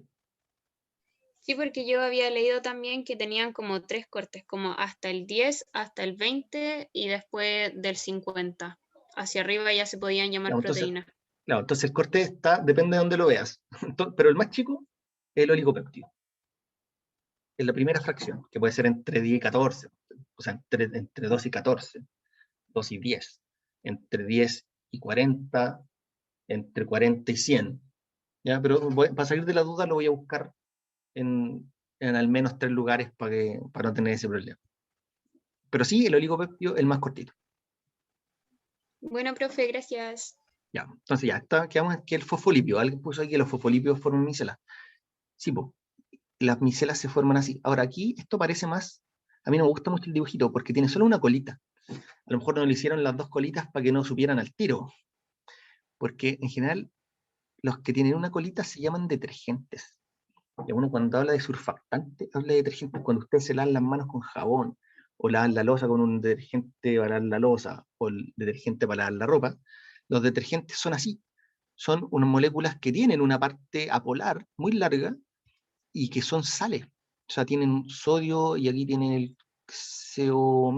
[SPEAKER 4] Sí, porque yo había leído también que tenían como 3 cortes, como hasta el 10, hasta el 20 y después del 50. Hacia arriba ya se podían llamar
[SPEAKER 1] Claro,
[SPEAKER 4] proteínas.
[SPEAKER 1] entonces el corte depende de dónde lo veas. Pero el más chico es el oligopéptido. Es la primera fracción, que puede ser entre 10 y 14. O sea, entre 2 y 14. 2 y 10. Entre 10 y 40. Entre 40 y 100. ¿Ya? Pero para salir de la duda lo voy a buscar en al menos 3 lugares para no tener ese problema. Pero sí, el oligopéptido es el más cortito.
[SPEAKER 4] Bueno, profe, gracias.
[SPEAKER 1] Ya, entonces ya, quedamos aquí el fosfolipio. Alguien puso aquí que los fosfolípidos forman micelas. Sí, pues, las micelas se forman así. Ahora aquí, esto parece más, a mí no me gusta mucho el dibujito, porque tiene solo una colita. A lo mejor no le hicieron las dos colitas para que no supieran al tiro. Porque en general, los que tienen una colita se llaman detergentes. Y uno cuando habla de surfactante, habla de detergentes cuando ustedes se lavan las manos con jabón, o lavan la losa con un detergente para lavar la losa, o el detergente para lavar la ropa. Los detergentes son así. Son unas moléculas que tienen una parte apolar muy larga y que son sales. O sea, tienen sodio y aquí tienen el CO-.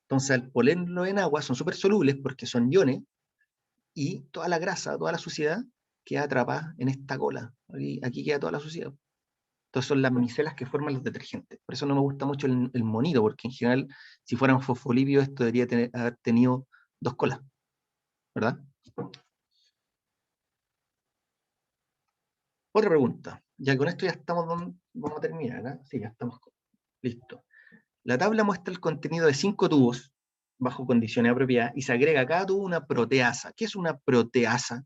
[SPEAKER 1] Entonces, al ponerlo en agua, son súper solubles porque son iones y toda la grasa, toda la suciedad queda atrapada en esta cola. Aquí queda toda la suciedad. Entonces son las micelas que forman los detergentes. Por eso no me gusta mucho el monito, porque en general, si fueran fosfolípidos, esto debería haber tenido 2 colas, ¿verdad? Otra pregunta. Ya con esto ya estamos, vamos a terminar, ¿eh? Sí, ya estamos listo. La tabla muestra el contenido de 5 tubos bajo condiciones apropiadas y se agrega a cada tubo una proteasa. ¿Qué es una proteasa?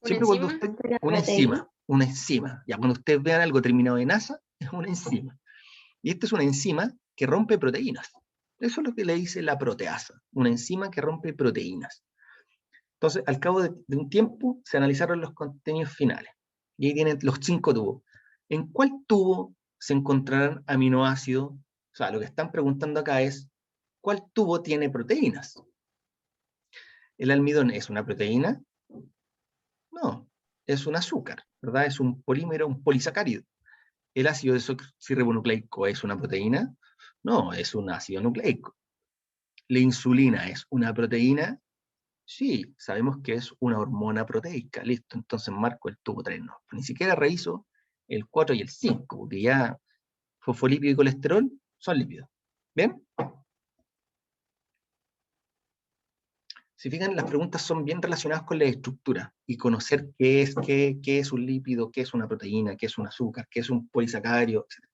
[SPEAKER 1] Siempre cuando usted, una enzima. Ya cuando ustedes vean algo terminado en asa, es una enzima. Y esta es una enzima que rompe proteínas. Eso es lo que le dice la proteasa, una enzima que rompe proteínas. Entonces, al cabo de un tiempo, se analizaron los contenidos finales. Y ahí tienen los 5 tubos. ¿En cuál tubo se encontrarán aminoácidos? O sea, lo que están preguntando acá es, ¿cuál tubo tiene proteínas? ¿El almidón es una proteína? No, es un azúcar, ¿verdad? Es un polímero, un polisacárido. ¿El ácido desoxirribonucleico es una proteína? No, es un ácido nucleico. ¿La insulina es una proteína? Sí, sabemos que es una hormona proteica. Listo, entonces marco el tubo 3. No, ni siquiera reviso el 4 y el 5, porque ya fosfolípido y colesterol son lípidos. ¿Bien? Si fijan, las preguntas son bien relacionadas con la estructura y conocer qué es un lípido, qué es una proteína, qué es un azúcar, qué es un polisacárido, etc.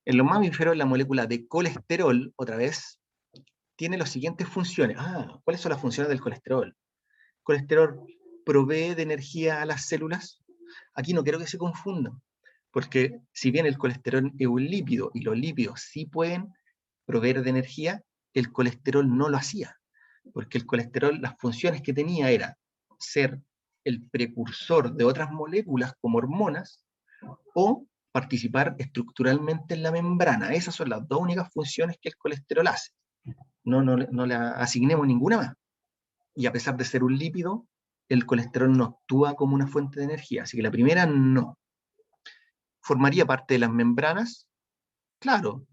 [SPEAKER 1] En los mamíferos, la molécula de colesterol, otra vez, tiene las siguientes funciones. ¿Cuáles son las funciones del colesterol? ¿El colesterol provee de energía a las células? Aquí no quiero que se confundan, porque si bien el colesterol es un lípido y los lípidos sí pueden proveer de energía, el colesterol no lo hacía, porque el colesterol, las funciones que tenía era ser el precursor de otras moléculas como hormonas o participar estructuralmente en la membrana. Esas son las dos únicas funciones que el colesterol hace. no le asignemos ninguna más. Y a pesar de ser un lípido, el colesterol no actúa como una fuente de energía. Así que la primera no. ¿Formaría parte de las membranas? Claro.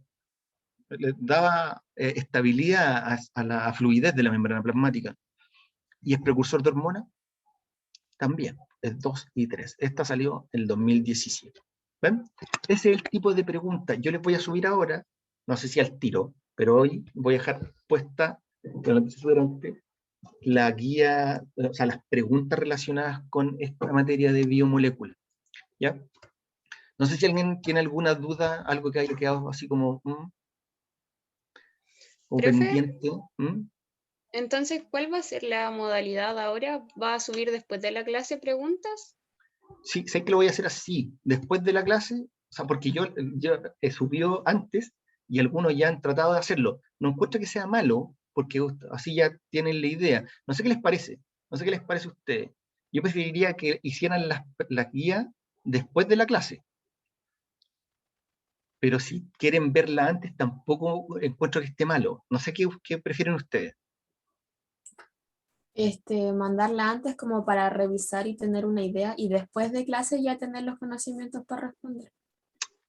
[SPEAKER 1] Le daba estabilidad a la fluidez de la membrana plasmática. ¿Y es precursor de hormonas? También. Es 2 y 3. Esta salió en el 2017. ¿Ven? Ese es el tipo de pregunta. Yo les voy a subir ahora, no sé si al tiro, pero hoy voy a dejar puesta, la guía, o sea, las preguntas relacionadas con esta materia de biomoléculas. ¿Ya? No sé si alguien tiene alguna duda, algo que haya quedado así como o
[SPEAKER 4] Profe,
[SPEAKER 1] pendiente.
[SPEAKER 4] entonces, ¿cuál va a ser la modalidad ahora? ¿Va a subir después de la clase preguntas?
[SPEAKER 1] Sí, sé que lo voy a hacer así, después de la clase, o sea, porque yo he subido antes y algunos ya han tratado de hacerlo. No encuentro que sea malo, porque así ya tienen la idea. No sé qué les parece, no sé qué les parece a ustedes. Yo preferiría que hicieran las guías después de la clase, pero si quieren verla antes, tampoco encuentro que esté malo. No sé qué prefieren ustedes.
[SPEAKER 5] Mandarla antes como para revisar y tener una idea y después de clase ya tener los conocimientos para responder.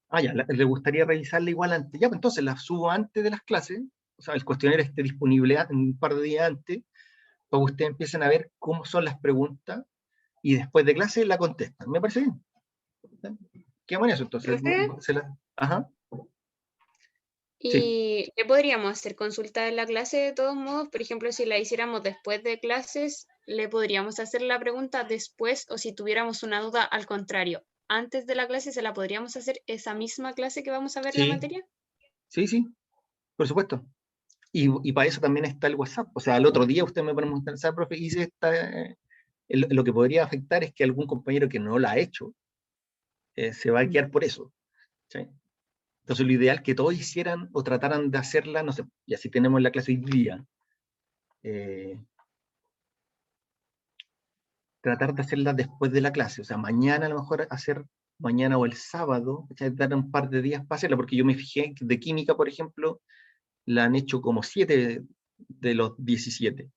[SPEAKER 1] Ah, ya, le gustaría revisarla igual antes. Ya, pues entonces la subo antes de las clases, o sea, el cuestionario esté disponible un par de días antes, para que ustedes empiecen a ver cómo son las preguntas y después de clase la contestan. ¿Me parece bien? Quedamos en eso, entonces.
[SPEAKER 4] Profe,
[SPEAKER 1] Ajá, sí.
[SPEAKER 4] ¿y le podríamos hacer consulta en la clase de todos modos? Por ejemplo, si la hiciéramos después de clases, ¿le podríamos hacer la pregunta después o si tuviéramos una duda al contrario? Antes de la clase, ¿se la podríamos hacer esa misma clase que vamos a ver la
[SPEAKER 1] Sí,
[SPEAKER 4] materia?
[SPEAKER 1] sí, por supuesto. Y para eso también está el WhatsApp. O sea, al otro día usted me pone un mensaje, profe, hice lo que podría afectar es que algún compañero que no la ha hecho se va a quedar por eso. ¿Sí? Entonces, lo ideal es que todos hicieran o trataran de hacerla, no sé, y así tenemos la clase hoy día. Tratar de hacerla después de la clase, o sea, mañana a lo mejor hacer, mañana o el sábado, o sea, dar un par de días para hacerla, porque yo me fijé que de química, por ejemplo, la han hecho como 7 de los 17.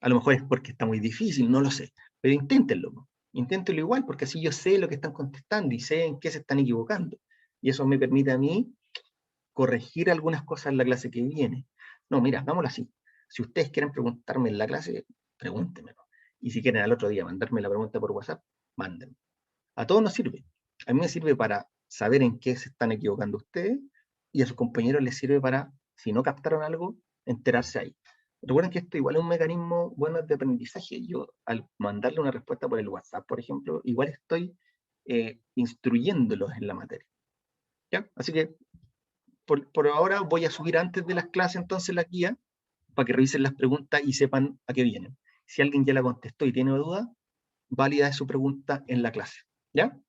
[SPEAKER 1] A lo mejor es porque está muy difícil, no lo sé, pero inténtenlo igual, porque así yo sé lo que están contestando y sé en qué se están equivocando. Y eso me permite a mí corregir algunas cosas en la clase que viene. No, mira, vámonos así. Si ustedes quieren preguntarme en la clase, pregúntenmelo. Y si quieren al otro día mandarme la pregunta por WhatsApp, mándenme. A todos nos sirve. A mí me sirve para saber en qué se están equivocando ustedes y a sus compañeros les sirve para, si no captaron algo, enterarse ahí. Recuerden que esto igual es un mecanismo bueno de aprendizaje. Yo al mandarle una respuesta por el WhatsApp, por ejemplo, igual estoy instruyéndolos en la materia. ¿Ya? Así que por ahora voy a subir antes de las clases entonces la guía para que revisen las preguntas y sepan a qué vienen. Si alguien ya la contestó y tiene duda, válida es su pregunta en la clase. ¿Ya?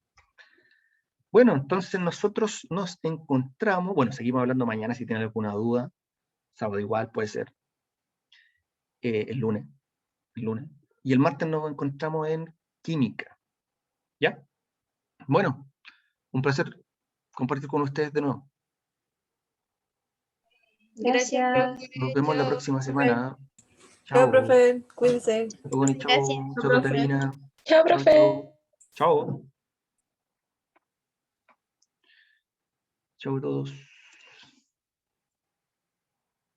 [SPEAKER 1] Bueno, entonces nosotros nos encontramos, bueno, seguimos hablando mañana si tienen alguna duda, sábado igual puede ser, el lunes, y el martes nos encontramos en química. ¿Ya? Bueno, un placer compartir con ustedes de nuevo.
[SPEAKER 4] Gracias,
[SPEAKER 2] Gracias.
[SPEAKER 4] profe.
[SPEAKER 1] Nos vemos la
[SPEAKER 4] Chao.
[SPEAKER 1] próxima
[SPEAKER 5] Profe.
[SPEAKER 1] semana.
[SPEAKER 5] Chao,
[SPEAKER 1] Chao.
[SPEAKER 5] profe. Cuídense.
[SPEAKER 1] Chao,
[SPEAKER 2] Gracias.
[SPEAKER 1] chao,
[SPEAKER 5] Chao,
[SPEAKER 1] chao,
[SPEAKER 5] profe.
[SPEAKER 1] Catalina.
[SPEAKER 6] Chao,
[SPEAKER 1] Chao,
[SPEAKER 6] profe.
[SPEAKER 1] chao. Chao. Chao a todos.